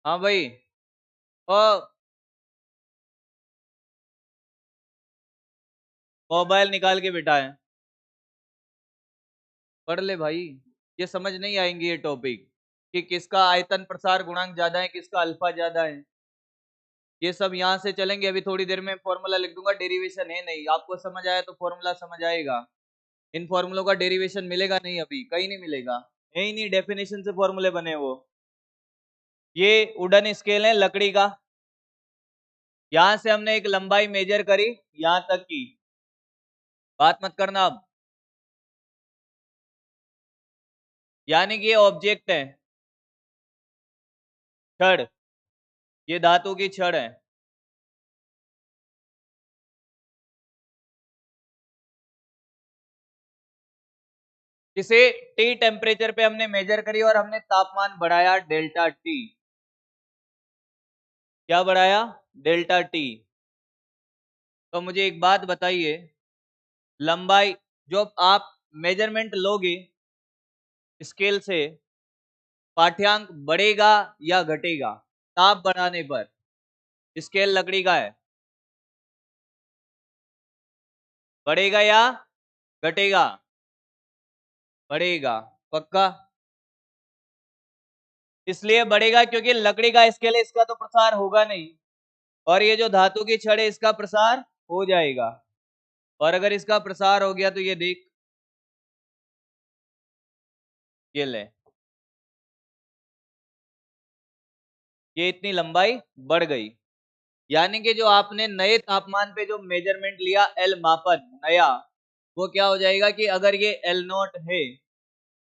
हाँ भाई, ओ मोबाइल निकाल के बिठाए, पढ़ ले भाई। ये समझ नहीं आएंगे ये टॉपिक कि किसका आयतन प्रसार गुणांक ज्यादा है, किसका अल्फा ज्यादा है, ये सब यहाँ से चलेंगे। अभी थोड़ी देर में फॉर्मूला लिख दूंगा, डेरिवेशन है नहीं, आपको समझ आया तो फॉर्मूला समझ आएगा, इन फॉर्मूलों का डेरिवेशन मिलेगा नहीं, अभी कहीं नहीं मिलेगा, है ही नहीं, डेफिनेशन से फॉर्मूले बने वो। ये वुडन स्केल है लकड़ी का, यहां से हमने एक लंबाई मेजर करी यहां तक की, बात मत करना अब। यानी कि ये ऑब्जेक्ट है, छड़, ये धातु की छड़ है। इसे टी टेम्परेचर पे हमने मेजर करी और हमने तापमान बढ़ाया डेल्टा टी। क्या बढ़ाया? Delta T. तो मुझे एक बात बताइए, लंबाई जो आप मेजरमेंट लोगे स्केल से, पाठ्यांक बढ़ेगा या घटेगा ताप बढ़ाने पर? स्केल लकड़ी का है, बढ़ेगा या घटेगा? बढ़ेगा, पक्का? इसलिए बढ़ेगा क्योंकि लकड़ी का स्केल है, इसका तो प्रसार होगा नहीं, और ये जो धातु की छड़ है इसका प्रसार हो जाएगा। और अगर इसका प्रसार हो गया तो ये देख, ये ले, ये इतनी लंबाई बढ़ गई। यानी कि जो आपने नए तापमान पे जो मेजरमेंट लिया, एल मापन नया, वो क्या हो जाएगा कि अगर ये एल नॉट है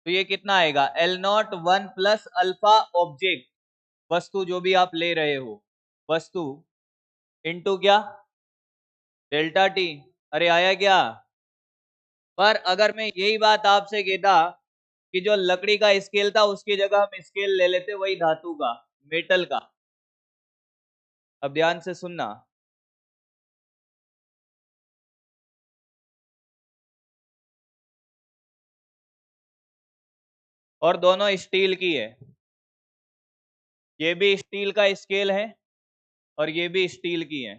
तो ये कितना आएगा? L nought one plus alpha object, वस्तु जो भी आप ले रहे हो, वस्तु, इंटू क्या? Delta T. अरे आया क्या? पर अगर मैं यही बात आपसे कहता कि जो लकड़ी का स्केल था उसकी जगह हम स्केल ले लेते वही धातु का, मेटल का, अब ध्यान से सुनना, और दोनों स्टील की है, ये भी स्टील का स्केल है और ये भी स्टील की है,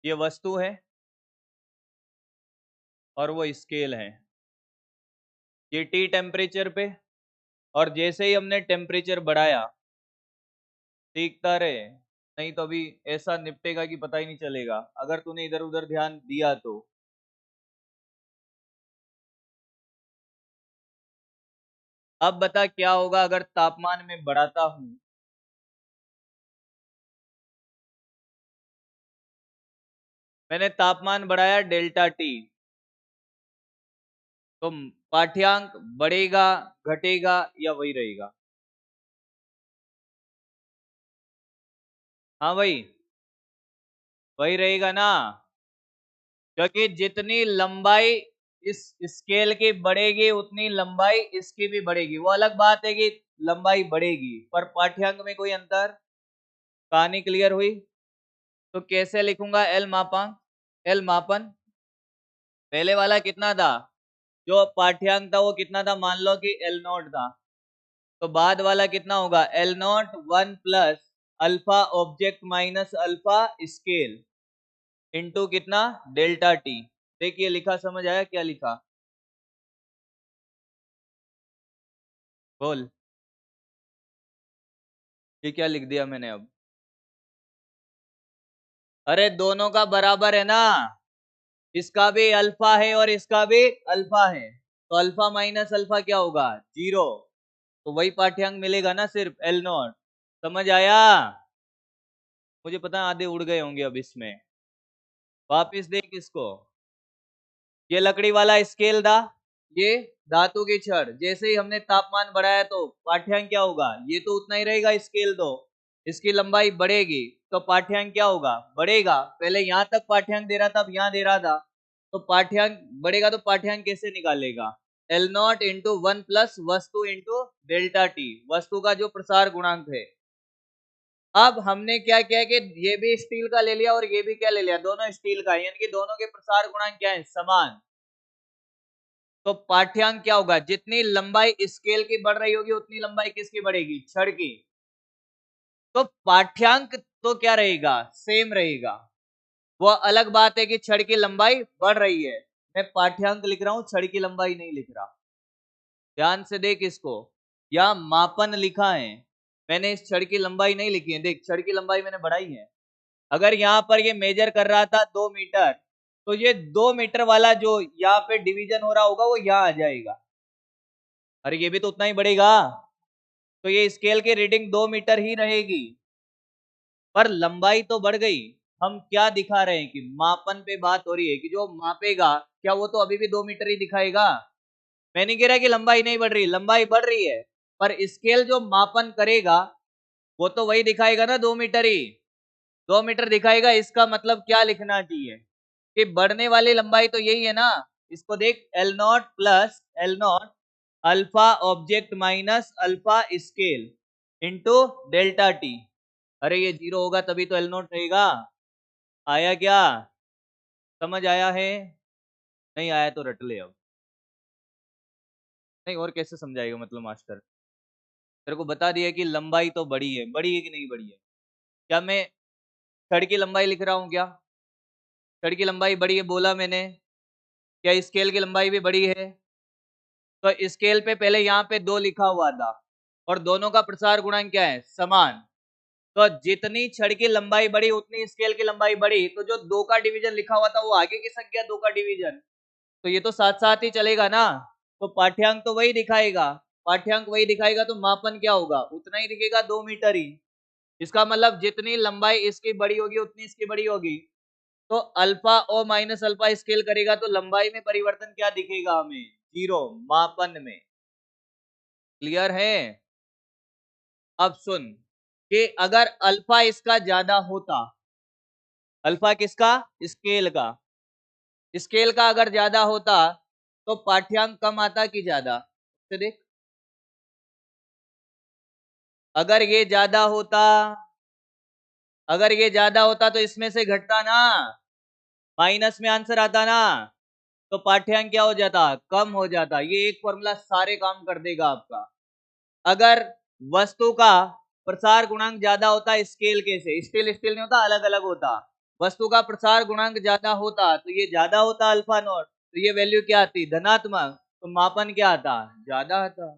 ये वस्तु है और वो स्केल है, ये टी टेम्परेचर पे, और जैसे ही हमने टेम्परेचर बढ़ाया, सीखता रहे, नहीं तो अभी ऐसा निपटेगा कि पता ही नहीं चलेगा अगर तूने इधर उधर ध्यान दिया तो। अब बता क्या होगा अगर तापमान में बढ़ाता हूं? मैंने तापमान बढ़ाया डेल्टा टी, तो पाठ्यांक बढ़ेगा, घटेगा या वही रहेगा? हाँ भाई, वही रहेगा ना, क्योंकि जितनी लंबाई इस स्केल की बढ़ेगी उतनी लंबाई इसकी भी बढ़ेगी। वो अलग बात है कि लंबाई बढ़ेगी, पर पाठ्यांक में कोई अंतर। कहानी क्लियर हुई? तो कैसे लिखूंगा एल मापांक, एल मापन? पहले वाला कितना था, जो पाठ्यांक था वो कितना था, मान लो कि एल नॉट था, तो बाद वाला कितना होगा? L nought one plus alpha object minus alpha scale into कितना? Delta T. देखिए लिखा, समझ आया क्या लिखा? बोल। ये क्या लिख दिया मैंने अब? अरे दोनों का बराबर है ना, इसका भी अल्फा है और इसका भी अल्फा है, तो अल्फा माइनस अल्फा क्या होगा? 0। तो वही पाठ्यांक मिलेगा ना, सिर्फ एल नॉट। समझ आया? मुझे पता है आधे उड़ गए होंगे अब इसमें। वापिस देख इसको, ये लकड़ी वाला स्केल था, ये धातु की छड़। जैसे ही हमने तापमान बढ़ाया तो पाठ्यांक क्या होगा? ये तो उतना ही रहेगा स्केल तो, इसकी लंबाई बढ़ेगी तो पाठ्यांक क्या होगा? बढ़ेगा। पहले यहां तक पाठ्यांक दे रहा था, अब यहां दे रहा था, तो पाठ्यांक बढ़ेगा तो पाठ्यांक कैसे निकालेगा? एल नॉट इंटू 1 प्लस वस्तु इंटू डेल्टा टी, वस्तु का जो प्रसार गुणांक है। अब हमने क्या किया कि ये भी स्टील का ले लिया और ये भी क्या ले लिया, दोनों स्टील का, यानी कि दोनों के प्रसार गुणांक क्या है? समान। तो पाठ्यांक क्या होगा? जितनी लंबाई स्केल की बढ़ रही होगी उतनी लंबाई किसकी बढ़ेगी? छड़ की। तो पाठ्यांक तो क्या रहेगा? सेम रहेगा। वो अलग बात है कि छड़ की लंबाई बढ़ रही है, मैं पाठ्यांक लिख रहा हूं, छड़ की लंबाई नहीं लिख रहा। ध्यान से देख इसको, यहां मापन लिखा है, मैंने इस छड़ की लंबाई नहीं लिखी है। देख छड़ की लंबाई मैंने बढ़ाई है। अगर यहाँ पर ये मेजर कर रहा था 2 मीटर, तो ये 2 मीटर वाला जो यहाँ पे डिवीजन हो रहा होगा वो यहाँ आ जाएगा। अरे ये भी तो उतना ही बढ़ेगा, तो ये स्केल की रीडिंग 2 मीटर ही रहेगी, पर लंबाई तो बढ़ गई। हम क्या दिखा रहे हैं कि मापन पे बात हो रही है कि जो मापेगा क्या वो तो अभी भी 2 मीटर ही दिखाएगा। मैं नहीं कह रहा कि लंबाई नहीं बढ़ रही, लंबाई बढ़ रही है, पर स्केल जो मापन करेगा वो तो वही दिखाएगा ना, 2 मीटर ही। 2 मीटर दिखाएगा, इसका मतलब क्या लिखना चाहिए कि बढ़ने वाली लंबाई तो यही है ना। इसको देख, L not plus L not alpha object minus alpha scale into delta T. अरे ये 0 होगा तभी तो एल नॉट रहेगा। आया क्या? समझ आया है? नहीं आया तो रट ले अब। नहीं और कैसे समझाएगा मतलब मास्टर? तेरे को बता दिया कि लंबाई तो बड़ी है, बड़ी है कि नहीं बड़ी है? क्या मैं छड़ की लंबाई लिख रहा हूं क्या? छड़ की लंबाई बड़ी है बोला मैंने, क्या स्केल की लंबाई भी बड़ी है? तो स्केल पे पहले यहाँ पे 2 लिखा हुआ था और दोनों का प्रसार गुणांक क्या है? समान। तो जितनी छड़ की लंबाई बढ़ी उतनी स्केल की लंबाई बढ़ी, तो जो 2 का डिवीजन लिखा हुआ था वो आगे की संख्या 2 का डिवीजन, तो ये तो साथ साथ ही चलेगा ना। तो पाठ्यांक तो वही दिखाएगा, पाठ्यांक वही दिखाएगा, तो मापन क्या होगा? उतना ही दिखेगा, 2 मीटर ही। इसका मतलब जितनी लंबाई इसकी बड़ी होगी उतनी इसकी बड़ी होगी। तो alpha O minus alpha scale करेगा तो लंबाई में परिवर्तन क्या दिखेगा हमें? 0 मापन में। क्लियर है? अब सुन कि अगर अल्फा इसका ज्यादा होता, अल्फा किसका? स्केल का। स्केल का अगर ज्यादा होता तो पाठ्यांक कम आता कि ज्यादा? तो देख, अगर ये ज्यादा होता, अगर ये ज्यादा होता तो इसमें से घटता ना, माइनस में आंसर आता ना, तो पाठ्यांक क्या हो जाता? कम हो जाता। ये एक फॉर्मूला सारे काम कर देगा आपका। अगर वस्तु का प्रसार गुणांक ज्यादा होता स्केल के से, स्टील स्टील नहीं होता, अलग अलग होता, वस्तु का प्रसार गुणांक ज्यादा होता तो ये ज्यादा होता अल्फा नॉट, तो ये वैल्यू क्या आती? धनात्मक, तो मापन क्या आता? ज्यादा आता।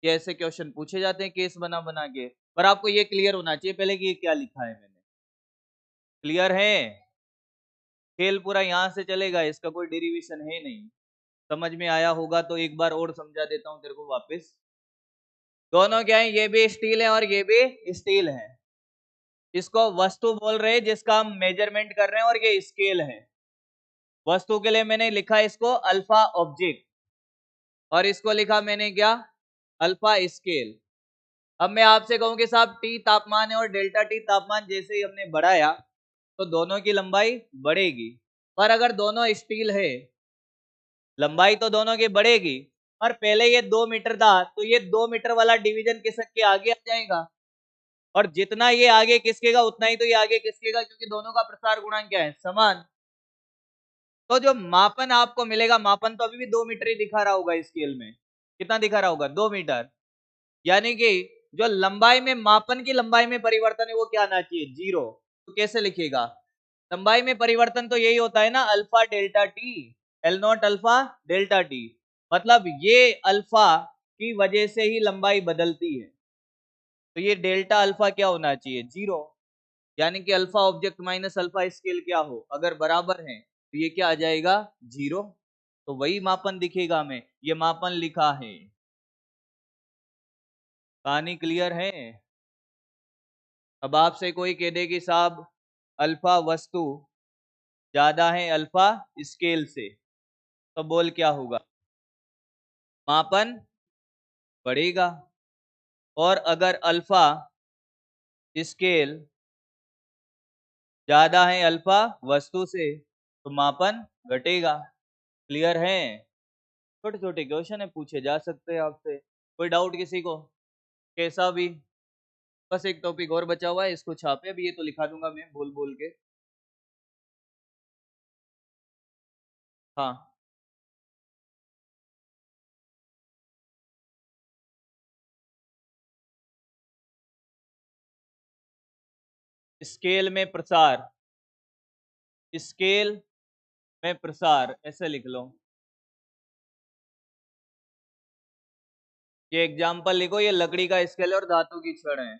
ये ऐसे क्वेश्चन पूछे जाते हैं केस बना बना के, पर आपको ये क्लियर होना चाहिए पहले कि ये क्या लिखा है मैंने। क्लियर है? खेल पूरा यहाँ से चलेगा, इसका कोई डेरिवेशन है नहीं। समझ में आया होगा तो एक बार और समझा देता हूँ तेरे को वापस। दोनों क्या है? ये भी स्टील है और ये भी स्टील है। इसको वस्तु बोल रहे हैं जिसका हम मेजरमेंट कर रहे हैं, और ये स्केल है। वस्तु के लिए मैंने लिखा इसको अल्फा ऑब्जेक्ट, और इसको लिखा मैंने क्या? Alpha scale. अब मैं आपसे कहूं कि साहब टी तापमान है और डेल्टा टी तापमान जैसे ही हमने बढ़ाया तो दोनों की लंबाई बढ़ेगी, पर अगर दोनों स्टील है लंबाई तो दोनों की बढ़ेगी, और पहले ये 2 मीटर था तो ये 2 मीटर वाला डिवीजन किसके आगे आ जाएगा, और जितना ये आगे किसकेगा उतना ही तो ये आगे किसकेगा, क्योंकि दोनों का प्रसार गुणांक क्या है? समान। तो जो मापन आपको मिलेगा, मापन तो अभी भी 2 मीटर ही दिखा रहा होगा स्केल में, कितना दिखा रहा होगा? 2 मीटर। यानी कि जो लंबाई में, मापन की लंबाई में परिवर्तन है वो क्या आना चाहिए? 0। तो कैसे लिखेगा? लंबाई में परिवर्तन तो यही होता है ना, alpha delta T, L not alpha delta T. मतलब ये अल्फा की वजह से ही लंबाई बदलती है। तो ये डेल्टा अल्फा क्या होना चाहिए, 0, यानी कि alpha object minus alpha scale क्या हो, अगर बराबर है तो ये क्या आ जाएगा, 0। तो वही मापन दिखेगा हमें, ये मापन लिखा है। कहानी क्लियर है? अब आपसे कोई कह दे कि साहब अल्फा वस्तु ज्यादा है अल्फा स्केल से, तो बोल क्या होगा, मापन बढ़ेगा। और अगर अल्फा स्केल ज्यादा है अल्फा वस्तु से, तो मापन घटेगा। क्लियर है? छोटे छोटे क्वेश्चन है, पूछे जा सकते हैं आपसे। कोई डाउट किसी को? कैसा भी, बस एक टॉपिक और बचा हुआ है, इसको छापे, अभी ये तो लिखा दूंगा मैं बोल बोल के। हाँ, स्केल में प्रसार, स्केल में प्रसार ऐसे लिख लो। ये एग्जाम्पल लिखो, ये लकड़ी का स्केल और धातु की छड़ है।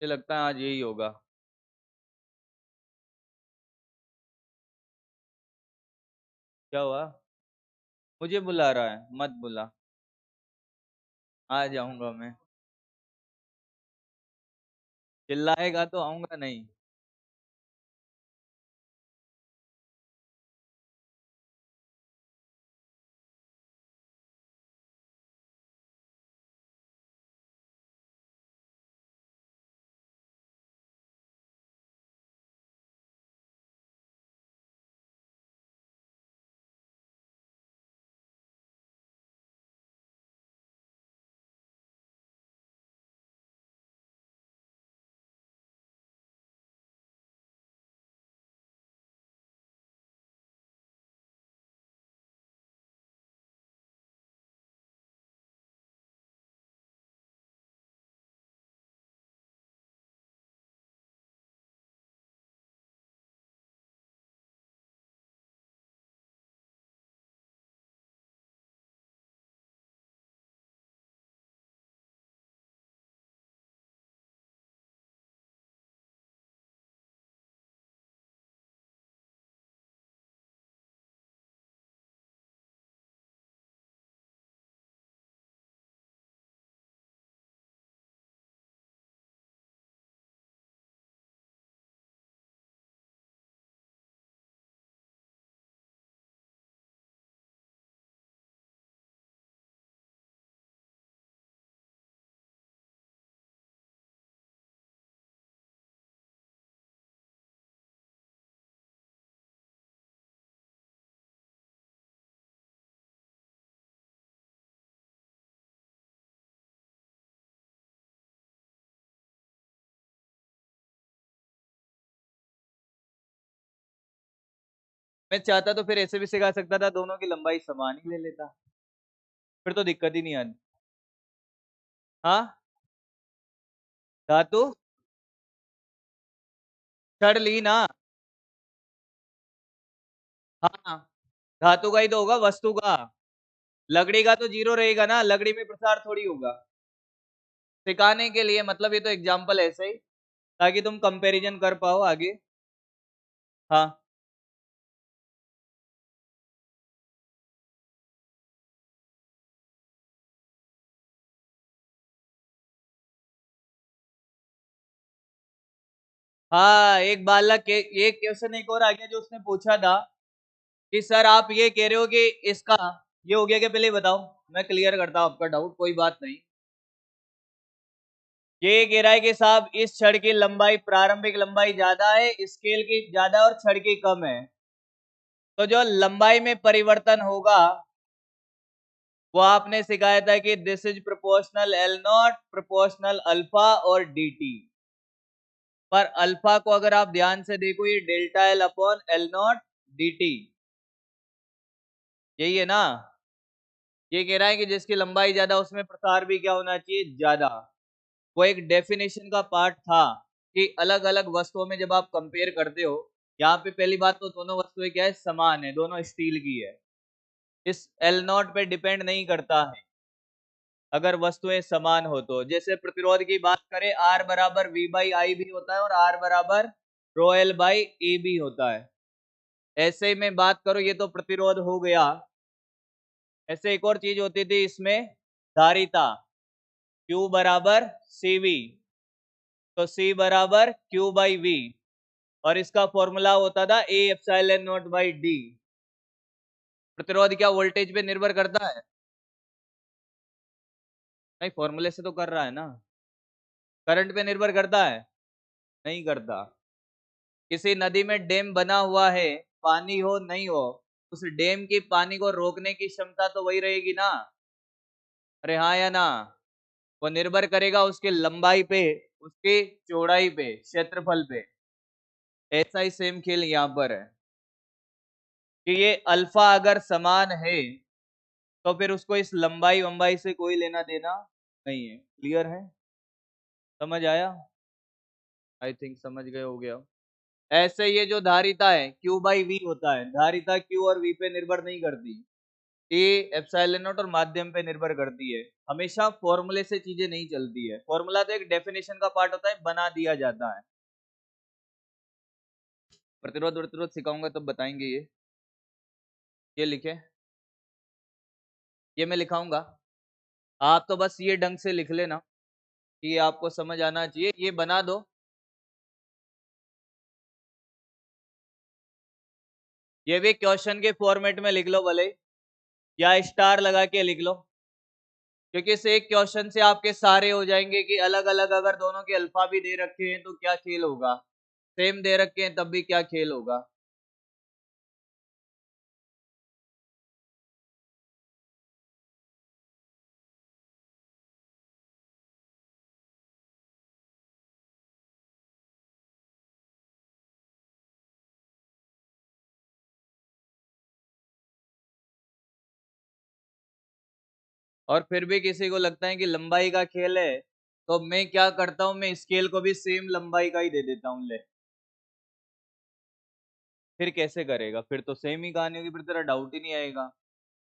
मुझे लगता है आज यही होगा। क्या हुआ? मुझे बुला रहा है, मत बुला। आ जाऊंगा मैं। चिल्लाएगा तो आऊंगा नहीं। मैं चाहता तो फिर ऐसे भी सिखा सकता था, दोनों की लंबाई समान ही ले लेता, फिर तो दिक्कत ही नहीं आती। हाँ, धातु छड़ ली ना। हाँ, धातु का ही तो होगा, वस्तु का। लकड़ी का तो 0 रहेगा ना, लकड़ी में प्रसार थोड़ी होगा। सिखाने के लिए, मतलब ये तो एग्जाम्पल ऐसे ही, ताकि तुम कंपैरिजन कर पाओ आगे। हाँ, हाँ, एक बालक के, एक क्वेश्चन एक और आ गया जो उसने पूछा था कि सर आप ये कह रहे हो कि इसका ये हो गया कि पहले बताओ, मैं क्लियर करता हूं आपका डाउट, कोई बात नहीं। ये कह रहा है कि साहब इस छड़ की लंबाई, प्रारंभिक लंबाई ज्यादा है, स्केल की ज्यादा और छड़ की कम है, तो जो लंबाई में परिवर्तन होगा वो आपने सिखाया था कि this is proportional L not, proportional alpha और डी टी। पर अल्फा को अगर आप ध्यान से देखो, ये delta L upon L not D T, यही है ना। ये कह रहा है कि जिसकी लंबाई ज्यादा उसमें प्रसार भी क्या होना चाहिए, ज्यादा। वो एक डेफिनेशन का पार्ट था कि अलग अलग वस्तुओं में जब आप कंपेयर करते हो, यहाँ पे पहली बात तो दोनों वस्तुएं क्या है, समान है, दोनों स्टील की है, इस एल नॉट पे डिपेंड नहीं करता है। अगर वस्तुएं समान हो तो। जैसे प्रतिरोध की बात करें, R बराबर V बाई आई भी होता है और R बराबर रो एल बाई ई भी होता है। ऐसे ही मैं बात करूं, ये तो प्रतिरोध हो गया। ऐसे एक और चीज होती थी इसमें, धारिता, Q बराबर CV, तो C बराबर Q बाई V, और इसका फॉर्मूला होता था A epsilon not by D। प्रतिरोध क्या वोल्टेज पे निर्भर करता है? नहीं, फॉर्मूले से तो कर रहा है ना। करंट पे निर्भर करता है? नहीं करता। किसी नदी में डैम बना हुआ है, पानी हो नहीं हो, उस डैम की पानी को रोकने की क्षमता तो वही रहेगी ना। अरे हाँ या ना? वो निर्भर करेगा उसकी लंबाई पे, उसकी चौड़ाई पे, क्षेत्रफल पे। ऐसा ही सेम खेल यहाँ पर है कि ये अल्फा अगर समान है तो फिर उसको इस लंबाई वंबाई से कोई लेना देना नहीं है। क्लियर है? समझ आया? आई थिंक समझ गए हो गया। ऐसे ये जो धारिता है Q बाई V होता है, धारिता Q और V पे निर्भर नहीं करती, ए एप्सिलॉन नॉट और माध्यम पे निर्भर करती है। हमेशा फॉर्मूले से चीजें नहीं चलती है। फॉर्मूला तो एक डेफिनेशन का पार्ट होता है, बना दिया जाता है। प्रतिरोध प्रतिरोध सिखाऊंगा तब बताएंगे ये लिखे, ये मैं लिखाऊंगा, आप तो बस ये ढंग से लिख लेना कि ये आपको समझ आना चाहिए। ये बना दो, ये भी क्वेश्चन के फॉर्मेट में लिख लो भले, या स्टार लगा के लिख लो, क्योंकि इस एक क्वेश्चन से आपके सारे हो जाएंगे कि अलग अलग अगर दोनों के अल्फा भी दे रखे हैं तो क्या खेल होगा, सेम दे रखे हैं तब भी क्या खेल होगा। और फिर भी किसी को लगता है कि लंबाई का खेल है, तो मैं क्या करता हूं, मैं स्केल को भी सेम लंबाई का ही दे देता हूं। ले, फिर कैसे करेगा? फिर तो सेम ही कहानी होगी, फिर तेरा डाउट ही नहीं आएगा।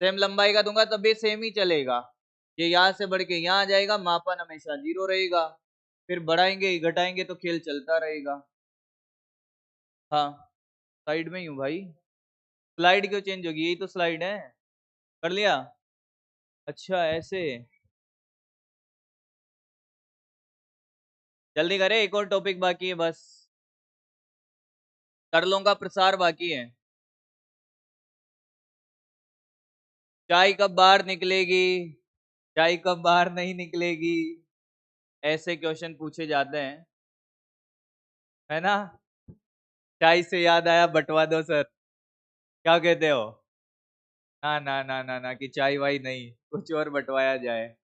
सेम लंबाई का दूंगा तब भी सेम ही चलेगा। ये यहाँ से बढ़ के यहाँ आ जाएगा, मापन हमेशा 0 रहेगा। फिर बढ़ाएंगे घटाएंगे तो खेल चलता रहेगा। हाँ, साइड में ही हूँ भाई। स्लाइड क्यों चेंज होगी? यही तो स्लाइड है। कर लिया? अच्छा, ऐसे। जल्दी करे, एक और टॉपिक बाकी है बस। तरलों का प्रसार बाकी है। चाय कब बाहर निकलेगी, चाय कब बाहर नहीं निकलेगी, ऐसे क्वेश्चन पूछे जाते हैं, है ना। चाय से याद आया, बंटवा दो सर, क्या कहते हो? ना ना ना ना ना, कि चाय वाई नहीं, कुछ और बंटवाया जाए।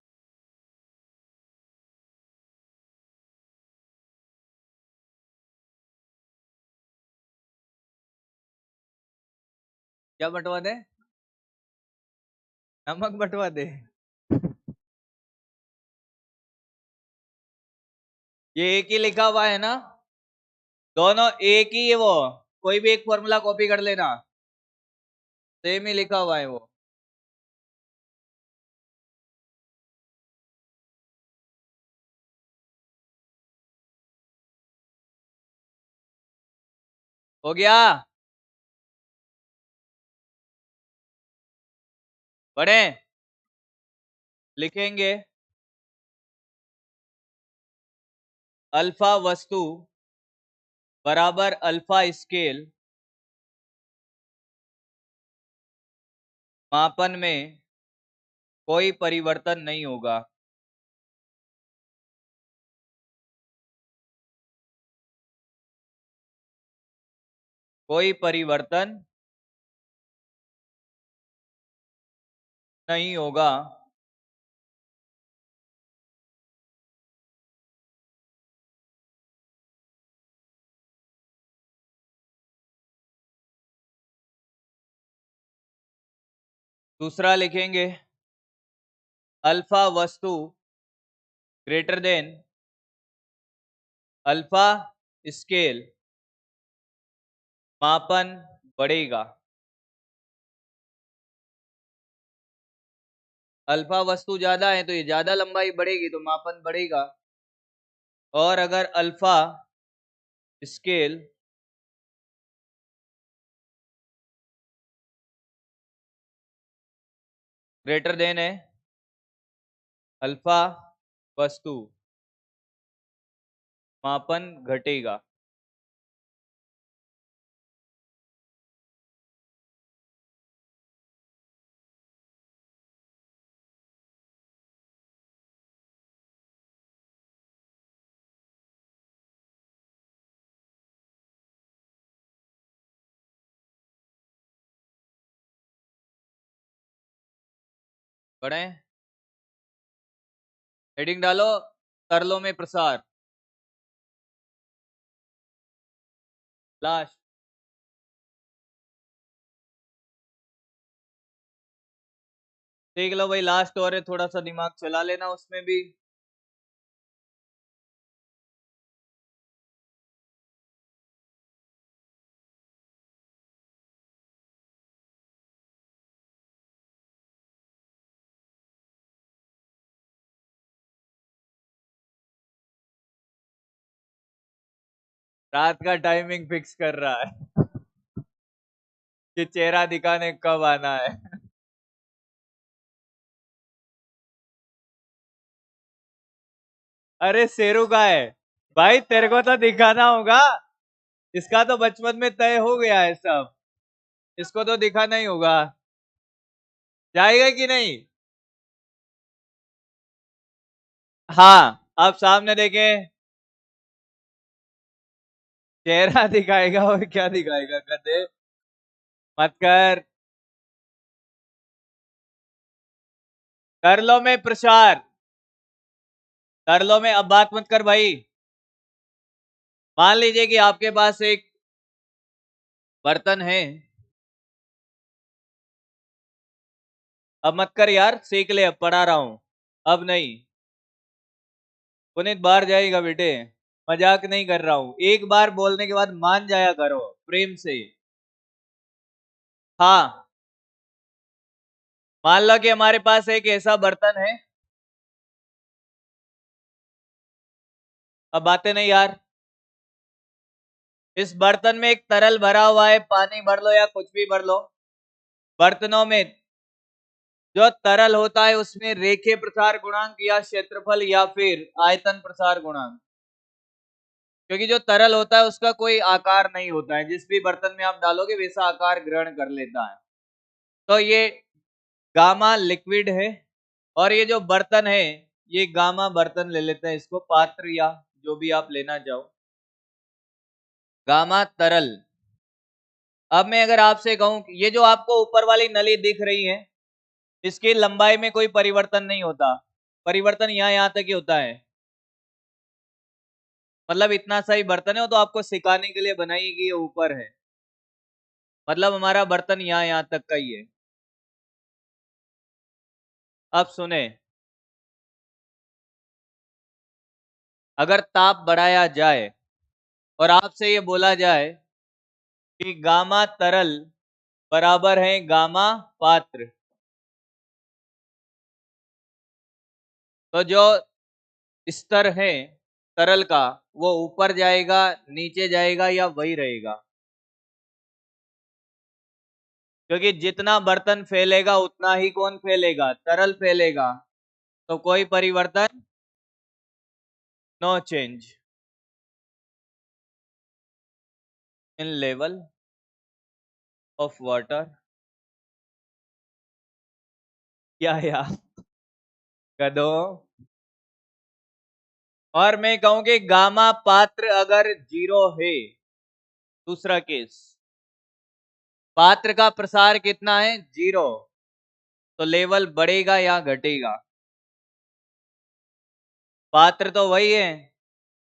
क्या बंटवा दे? नमक बंटवा दे? ये एक ही लिखा हुआ है ना, दोनों एक ही है वो। कोई भी एक फॉर्मूला कॉपी कर लेना, सेम ही लिखा हुआ है वो। हो गया? पढ़े? लिखेंगे, अल्फा वस्तु बराबर अल्फा स्केल, मापन में कोई परिवर्तन नहीं होगा। कोई परिवर्तन नहीं होगा। दूसरा लिखेंगे, अल्फा वस्तु ग्रेटर देन अल्फा स्केल, मापन बढ़ेगा। अल्फा वस्तु ज्यादा है तो ये ज्यादा लंबाई बढ़ेगी तो मापन बढ़ेगा, और अगर अल्फा स्केल ग्रेटर देन है अल्फा वस्तु, मापन घटेगा। पढ़े, हेडिंग डालो, तरलों में प्रसार, लास्ट। देख लो भाई, लास्ट और है, थोड़ा सा दिमाग चला लेना उसमें भी। रात का टाइमिंग फिक्स कर रहा है कि चेहरा दिखाने कब आना है। अरे शेरू का है भाई, तेरे को तो दिखाना होगा, इसका तो बचपन में तय हो गया है सब, इसको तो दिखाना ही होगा। जाएगा कि नहीं? हाँ, आप सामने देखें, चेहरा दिखाएगा और क्या दिखाएगा, गधे मत कर। तरलों में प्रसार, तरलों में, अब बात मत कर भाई। मान लीजिए कि आपके पास एक बर्तन है, अब मत कर यार, सीख ले, अब पढ़ा रहा हूं, अब नहीं। पुनीत बाहर जाएगा बेटे, मजाक नहीं कर रहा हूं, एक बार बोलने के बाद मान जाया करो प्रेम से। हाँ, मान लो कि हमारे पास एक ऐसा बर्तन है, अब बातें नहीं यार, इस बर्तन में एक तरल भरा हुआ है, पानी भर लो या कुछ भी भर लो, बर्तनों में जो तरल होता है उसमें रेखीय प्रसार गुणांक या क्षेत्रफल या फिर आयतन प्रसार गुणांक, क्योंकि जो तरल होता है उसका कोई आकार नहीं होता है, जिस भी बर्तन में आप डालोगे वैसा आकार ग्रहण कर लेता है। तो ये गामा लिक्विड है, और ये जो बर्तन है ये गामा बर्तन ले लेते हैं इसको, पात्र या जो भी आप लेना चाहो, गामा तरल। अब मैं अगर आपसे कहूं कि ये जो आपको ऊपर वाली नली दिख रही है, इसकी लंबाई में कोई परिवर्तन नहीं होता, परिवर्तन यहाँ तक ही होता है, मतलब इतना सही बर्तन है वो तो आपको सिखाने के लिए बनाई गई, ऊपर है, मतलब हमारा बर्तन यहाँ तक का ही है। अब सुने, अगर ताप बढ़ाया जाए और आपसे ये बोला जाए कि गामा तरल बराबर है गामा पात्र, तो जो स्तर है तरल का वो ऊपर जाएगा, नीचे जाएगा, या वही रहेगा? क्योंकि जितना बर्तन फैलेगा उतना ही कौन फैलेगा, तरल फैलेगा, तो कोई परिवर्तन, no change in level of water, क्या यार कदो। और मैं कहूं कि गामा पात्र अगर 0 है, दूसरा केस, पात्र का प्रसार कितना है, 0, तो लेवल बढ़ेगा या घटेगा? पात्र तो वही है,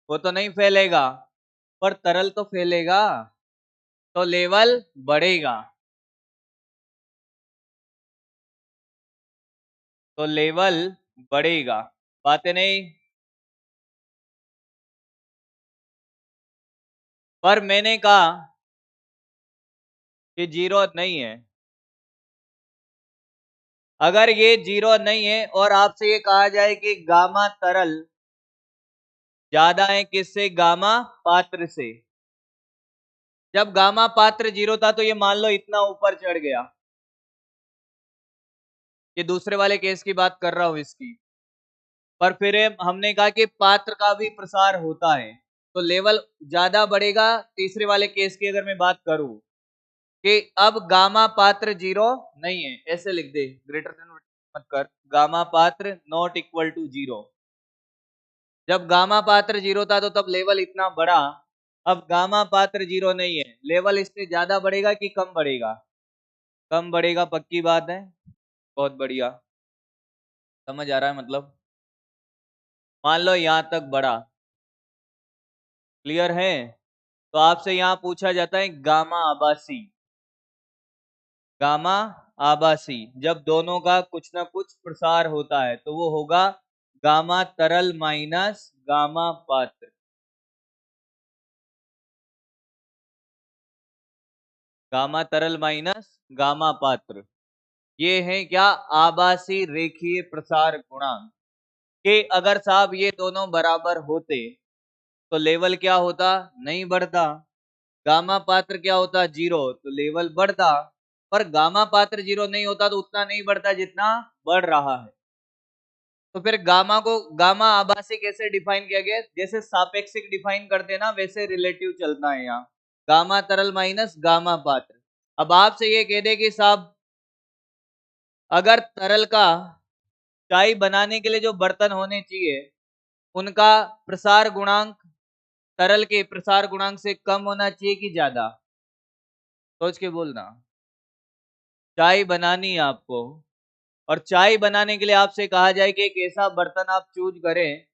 वो तो नहीं फैलेगा, पर तरल तो फैलेगा, तो लेवल बढ़ेगा, तो लेवल बढ़ेगा। बातें नहीं, पर मैंने कहा कि 0 नहीं है। अगर ये 0 नहीं है और आपसे ये कहा जाए कि गामा तरल ज्यादा है किससे, गामा पात्र से। जब गामा पात्र 0 था तो ये मान लो इतना ऊपर चढ़ गया, ये दूसरे वाले केस की बात कर रहा हूं इसकी। पर फिर हमने कहा कि पात्र का भी प्रसार होता है, तो लेवल ज्यादा बढ़ेगा। तीसरे वाले केस की अगर मैं बात करूं कि अब गामा पात्र 0 नहीं है, ऐसे लिख दे, ग्रेटर देन मत कर, गामा पात्र नॉट इक्वल टू 0। जब गामा पात्र 0 था तो तब लेवल इतना बड़ा, अब गामा पात्र 0 नहीं है, लेवल इससे ज्यादा बढ़ेगा कि कम बढ़ेगा? कम बढ़ेगा, पक्की बात है। बहुत बढ़िया, समझ आ रहा है मतलब। मान लो यहां तक बढ़ा, क्लियर है? तो आपसे यहां पूछा जाता है गामा आभासी। गामा आभासी जब दोनों का कुछ ना कुछ प्रसार होता है तो वो होगा गामा तरल माइनस गामा पात्र। गामा तरल माइनस गामा पात्र, ये है क्या, आभासी रेखीय प्रसार गुणांक। के अगर साहब ये दोनों बराबर होते तो लेवल क्या होता, नहीं बढ़ता। गामा पात्र क्या होता, 0, तो लेवल बढ़ता। पर गामा पात्र 0 नहीं होता तो उतना नहीं बढ़ता जितना बढ़ रहा है। तो फिर गामा को, गामा आभासी कैसे डिफाइन किया गया, जैसे सापेक्षिक डिफाइन करते हैं ना, वैसे रिलेटिव चलता है यहाँ। गामा तरल माइनस गामा पात्र। अब आपसे ये कह दे कि साहब अगर तरल का चाय बनाने के लिए जो बर्तन होने चाहिए उनका प्रसार गुणांक तरल के प्रसार गुणांक से कम होना चाहिए कि ज्यादा, सोच के बोलना। चाय बनानी है आपको, और चाय बनाने के लिए आपसे कहा जाए कि एक ऐसा बर्तन आप चूज करें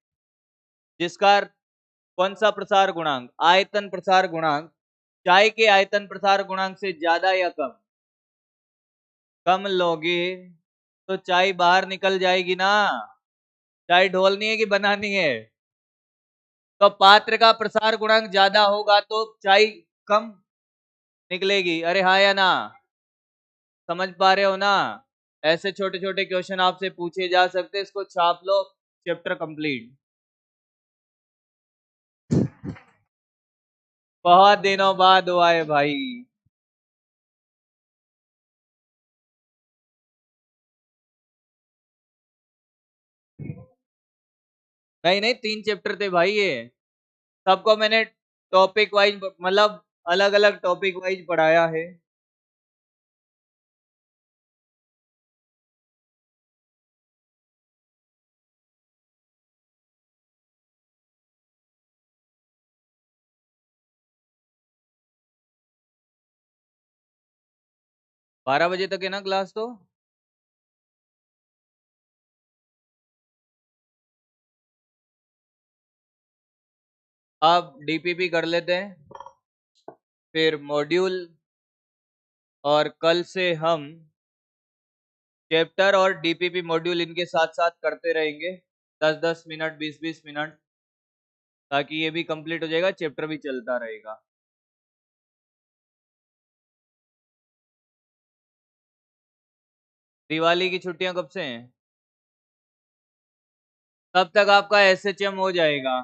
जिसका कौन सा प्रसार गुणांक, आयतन प्रसार गुणांक चाय के आयतन प्रसार गुणांक से ज्यादा या कम? कम लोगे तो चाय बाहर निकल जाएगी ना। चाय ढोलनी है कि बनानी है? तो पात्र का प्रसार गुणांक ज्यादा होगा तो चाय कम निकलेगी। अरे हाँ या ना, समझ पा रहे हो ना? ऐसे छोटे छोटे क्वेश्चन आपसे पूछे जा सकते हैं, इसको छाप लो, चैप्टर कंप्लीट। बहुत दिनों बाद हुआ है भाई। नहीं नहीं, 3 चैप्टर थे भाई ये, सबको मैंने टॉपिक वाइज मतलब अलग अलग टॉपिक वाइज पढ़ाया है। 12 बजे तक है ना क्लास तो। अब डीपीपी कर लेते हैं, फिर मॉड्यूल, और कल से हम चैप्टर और डीपीपी मॉड्यूल इनके साथ साथ करते रहेंगे, 10-10 मिनट, 20-20 मिनट, ताकि ये भी कंप्लीट हो जाएगा, चैप्टर भी चलता रहेगा। दिवाली की छुट्टियां कब से हैं? तब तक आपका एसएचएम हो जाएगा।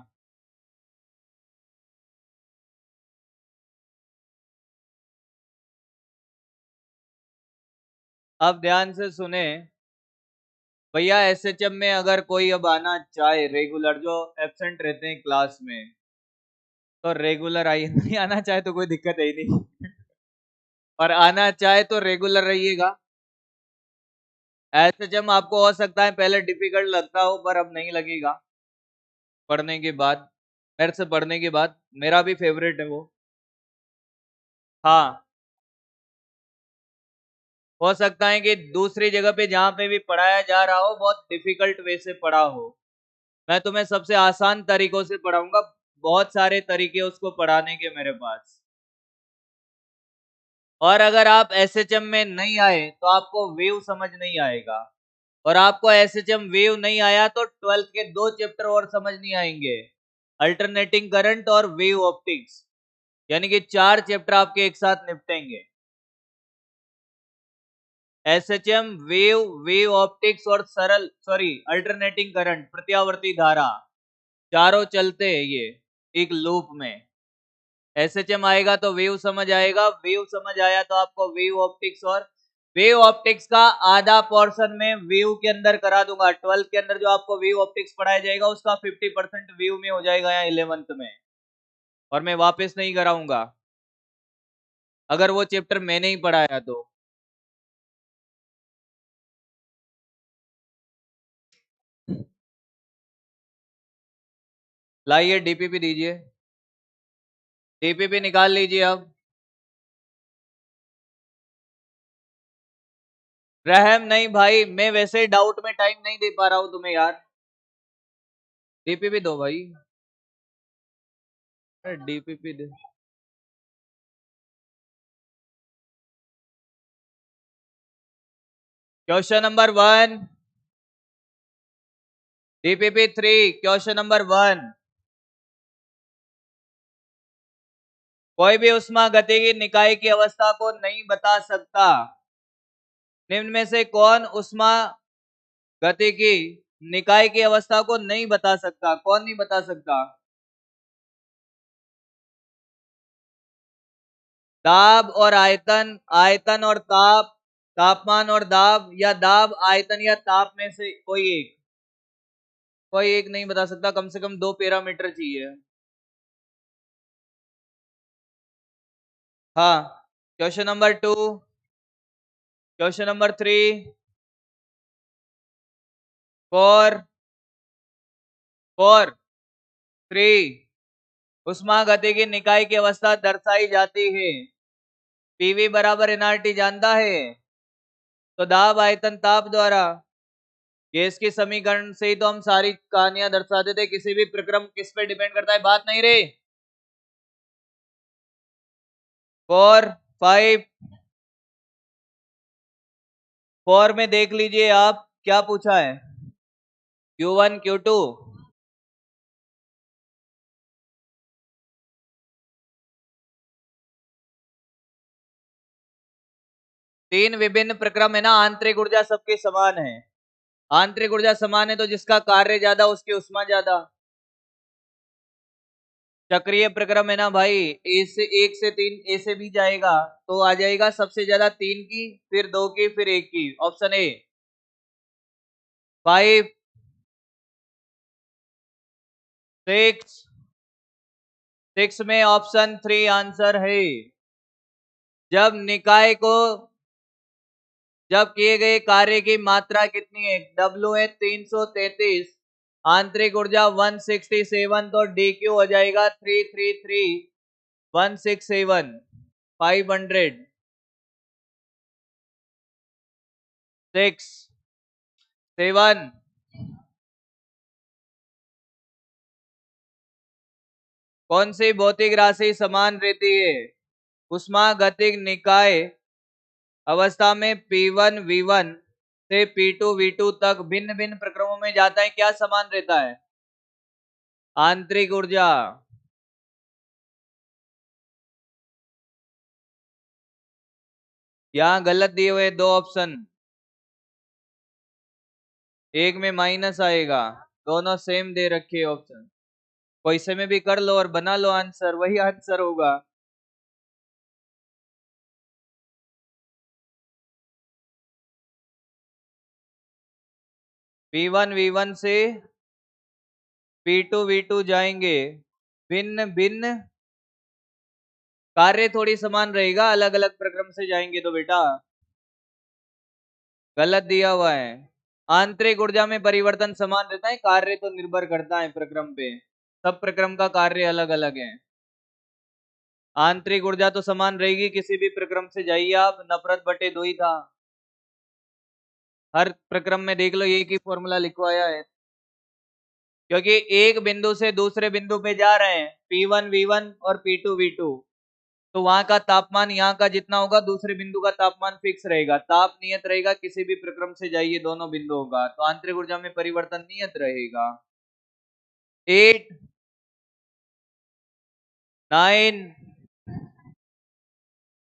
अब ध्यान से सुने भैया, एसएचएम में अगर कोई अब आना चाहे रेगुलर, जो एब्सेंट रहते हैं क्लास में, तो रेगुलर आइए, नहीं आना चाहे तो कोई दिक्कत है ही नहीं। और आना चाहे तो रेगुलर रहिएगा। एसएचएम आपको हो सकता है पहले डिफिकल्ट लगता हो, पर अब नहीं लगेगा। पढ़ने के बाद, मेरे से पढ़ने के बाद, मेरा भी फेवरेट है वो। हाँ, हो सकता है कि दूसरी जगह पे जहाँ पे भी पढ़ाया जा रहा हो बहुत डिफिकल्ट वे से पढ़ा हो, मैं तुम्हें सबसे आसान तरीकों से पढ़ाऊंगा। बहुत सारे तरीके उसको पढ़ाने के मेरे पास। और अगर आप एसएचएम में नहीं आए तो आपको वेव समझ नहीं आएगा, और आपको एसएचएम वेव नहीं आया तो 12th के 2 चैप्टर और समझ नहीं आएंगे, अल्टरनेटिंग करंट और वेव ऑप्टिक्स, यानी कि 4 चैप्टर आपके एक साथ निपटेंगे। एसएचएम, वेव, वेव ऑप्टिक्स और सरल अल्टरनेटिंग करंट, प्रत्यावर्ती धारा, चारों चलते हैं ये एक लूप में। एसएचएम आएगा तो वेव समझ आएगा, वेव समझ आया तो आपको वेव ऑप्टिक्स, और वेव ऑप्टिक्स का आधा पोर्शन में वेव के अंदर करा दूंगा। 12th के अंदर जो आपको वेव ऑप्टिक्स पढ़ाया जाएगा उसका 50% वेव में हो जाएगा यहाँ 11th में, और मैं वापस नहीं कराऊंगा अगर वो चैप्टर मैंने ही पढ़ाया तो। लाइए डीपीपी दीजिए, डीपीपी निकाल लीजिए अब। रहम नहीं भाई, मैं वैसे ही डाउट में टाइम नहीं दे पा रहा हूं तुम्हें यार। डीपीपी दो भाई, डीपीपी दे। Question number 1, DPP 3, question number 1। कोई भी उष्मा गतिकी निकाय की अवस्था को नहीं बता सकता। निम्न में से कौन उष्मा गतिकी निकाय की अवस्था को नहीं बता सकता? कौन नहीं बता सकता? दाब और आयतन, आयतन और ताप, तापमान और दाब, या दाब, आयतन या ताप में से कोई एक? कोई एक नहीं बता सकता, कम से कम 2 पैरामीटर चाहिए। हाँ। Question number 2, question number 3, 4, 4, 3। उष्मा गतिकी निकाय की अवस्था दर्शाई जाती है। पीवी बराबर एनआरटी जानता है, तो दाब, आयतन, ताप द्वारा। गैस की समीकरण से ही तो हम सारी कहानियां दर्शाते थे। किसी भी प्रक्रम किस पे डिपेंड करता है? बात नहीं रे। 4, 5, 4 में देख लीजिए आप क्या पूछा है। Q1, Q2। 3 विभिन्न प्रक्रम है ना, आंतरिक ऊर्जा सबकी समान है। आंतरिक ऊर्जा समान है तो जिसका कार्य ज्यादा उसकी उष्मा ज्यादा। चक्रीय प्रक्रम है ना भाई, ए से 1 से 3, ए से भी जाएगा तो आ जाएगा सबसे ज्यादा 3 की, फिर 2 की, फिर 1 की। Option A. 5, 6, 6 में ऑप्शन 3 आंसर है। जब निकाय को, जब किए गए कार्य की मात्रा कितनी है? डब्ल्यू है 333, आंतरिक ऊर्जा 167, तो डी क्यू हो जाएगा 333,167, 500, 6, 7। कौन सी भौतिक राशि समान रहती है उष्मा गतिक निकाय अवस्था में? P1 V1 से P2 V2 तक भिन्न भिन्न प्रक्रमों में जाता है, क्या समान रहता है? आंतरिक ऊर्जा। यहाँ गलत दिए हुए 2 ऑप्शन, एक में माइनस आएगा, दोनों सेम दे रखे ऑप्शन। कोई से में भी कर लो और बना लो आंसर, वही आंसर होगा। P1 V1 से P2 V2 जाएंगे, भिन्न भिन्न कार्य थोड़ी समान रहेगा, अलग अलग प्रक्रम से जाएंगे तो बेटा। गलत दिया हुआ है। आंतरिक ऊर्जा में परिवर्तन समान रहता है, कार्य तो निर्भर करता है प्रक्रम पे। सब प्रक्रम का कार्य अलग अलग है। आंतरिक ऊर्जा तो समान रहेगी, किसी भी प्रक्रम से जाइए आप, नफरत बटे 2 ही था। हर प्रक्रम में देख लो एक ही फॉर्मूला लिखवाया है, क्योंकि एक बिंदु से दूसरे बिंदु पे जा रहे हैं, P1 V1 और P2 V2, तो वहां का तापमान यहाँ का जितना होगा दूसरे बिंदु का तापमान फिक्स रहेगा, ताप नियत रहेगा। किसी भी प्रक्रम से जाइए दोनों बिंदुओं का, तो आंतरिक ऊर्जा में परिवर्तन नियत रहेगा। 8, 9,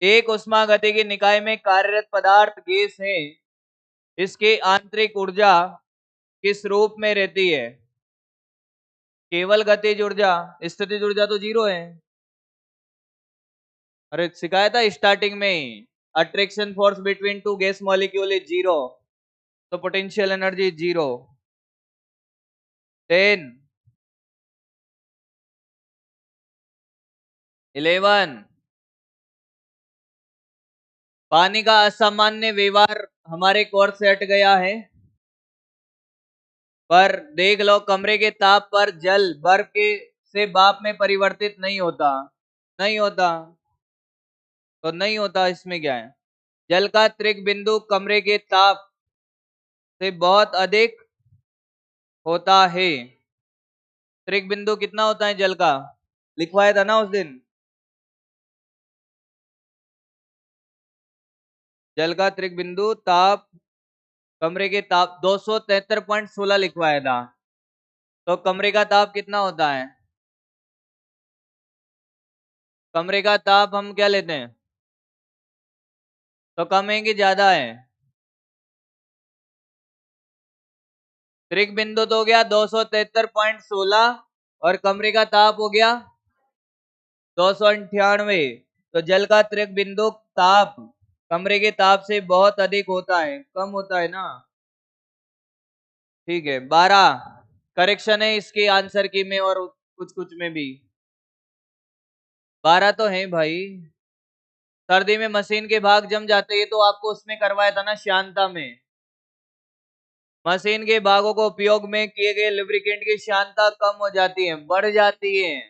एक उष्मागतिकी निकाय में कार्यरत पदार्थ गैस है, इसकी आंतरिक ऊर्जा किस रूप में रहती है? केवल गतिज ऊर्जा, स्थितिज ऊर्जा तो जीरो है। अरे सिखाया था स्टार्टिंग में ही, attraction force between two gas molecule is zero, तो पोटेंशियल एनर्जी जीरो। 10, 11, पानी का असामान्य व्यवहार हमारे कोर्स से हट गया है, पर देख लो कमरे के ताप पर जल बर्फ के से भाप में परिवर्तित नहीं होता, नहीं होता, तो नहीं होता, इसमें क्या है? जल का त्रिक बिंदु कमरे के ताप से बहुत अधिक होता है। त्रिक बिंदु कितना होता है जल का? लिखवाया था ना उस दिन। जल का त्रिक बिंदु ताप कमरे के ताप 273.16 लिखवाया था। तो कमरे का ताप कितना होता है? कमरे का ताप हम क्या लेते हैं? तो कम है कि ज्यादा है? त्रिक बिंदु तो हो गया 273.16 और कमरे का ताप हो गया 298। तो जल का त्रिक बिंदु ताप कमरे के ताप से बहुत अधिक होता है, कम होता है ना? ठीक है। 12 करेक्शन है इसके आंसर की में और कुछ कुछ में भी। 12 तो है भाई। सर्दी में मशीन के भाग जम जाते हैं, तो आपको उसमें करवाया था ना श्यानता में। मशीन के भागों को उपयोग में किए गए लुब्रिकेंट की श्यानता कम हो जाती है, बढ़ जाती है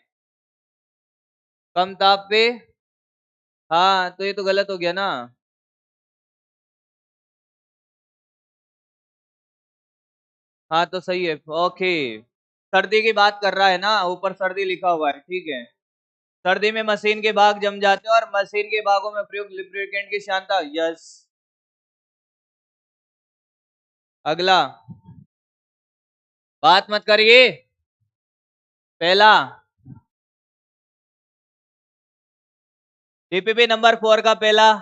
कम ताप पे। हाँ तो ये तो गलत हो गया ना। हाँ तो सही है, ओके। सर्दी की बात कर रहा है ना, ऊपर सर्दी लिखा हुआ है, ठीक है। सर्दी में मशीन के भाग जम जाते हैं और मशीन के भागों में प्रयुक्त लुब्रिकेंट की श्यानता, यस। अगला, बात मत करिए। पहला डीपीपी नंबर 4 का पहला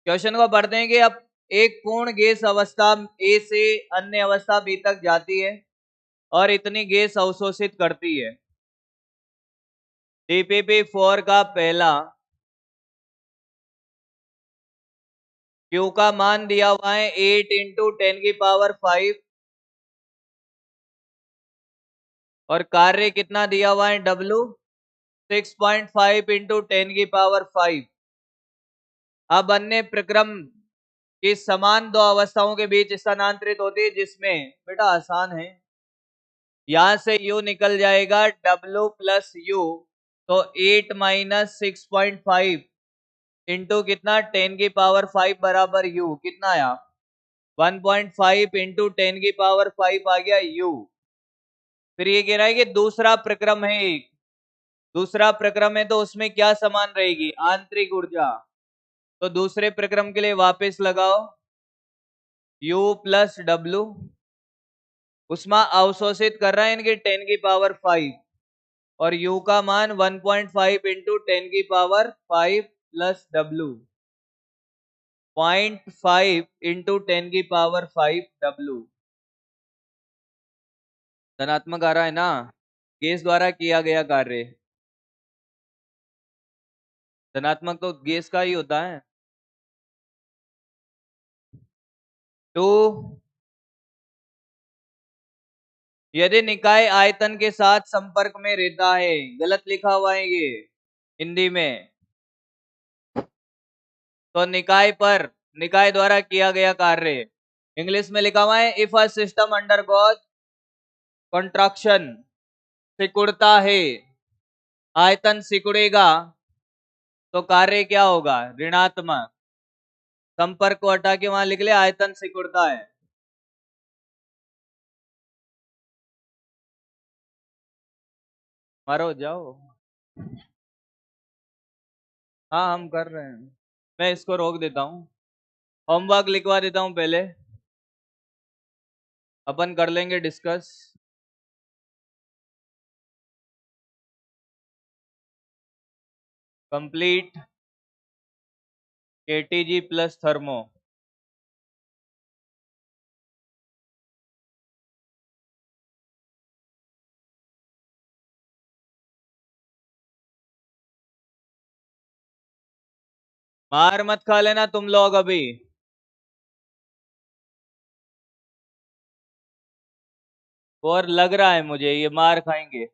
क्वेश्चन को पढ़ते हैं कि अब एक पूर्ण गैस अवस्था ए से अन्य अवस्था बी तक जाती है और इतनी गैस अवशोषित करती है। डीपीपी 4 का पहला, क्यू का मान दिया हुआ है 8 इंटू 10⁵ और कार्य कितना दिया हुआ है डब्ल्यू 6.5 इंटू 10⁵। अब अन्य प्रक्रम की समान दो अवस्थाओं के बीच स्थानांतरित होती है, जिसमें बेटा आसान है, यहां से u निकल जाएगा w प्लस यू, तो 8 माइनस 6.5 इंटू कितना 10⁵ बराबर u कितना आया 1.5 इंटू 10⁵ आ गया u। फिर ये कह रहा है कि दूसरा प्रक्रम है, एक दूसरा प्रक्रम है, तो उसमें क्या समान रहेगी आंतरिक ऊर्जा। तो दूसरे प्रक्रम के लिए वापस लगाओ u प्लस डब्ल्यू, उसमें अवशोषित कर रहा है इनके 10⁵ और u का मान 1.5 into 10⁵ plus W 0.5 into 10⁵ W. धनात्मक आ रहा है ना, गैस द्वारा किया गया कार्य। धनात्मक तो गैस का ही होता है। 2, यदि निकाय आयतन के साथ संपर्क में रहता है, गलत लिखा हुआ है ये हिंदी में, तो निकाय पर निकाय द्वारा किया गया कार्य। इंग्लिश में लिखा हुआ है if a system undergoes contraction, सिकुड़ता है, आयतन सिकुड़ेगा, तो कार्य क्या होगा ऋणात्मक। संपर्क को हटा के वहां लिख ले आयतन सिकुड़ता है। मारो जाओ। हाँ हम कर रहे हैं, मैं इसको रोक देता हूँ, होमवर्क लिखवा देता हूँ पहले, अपन कर लेंगे discuss. Complete KTG plus thermo. मार मत खा लेना तुम लोग अभी। और लग रहा है मुझे ये मार खाएंगे।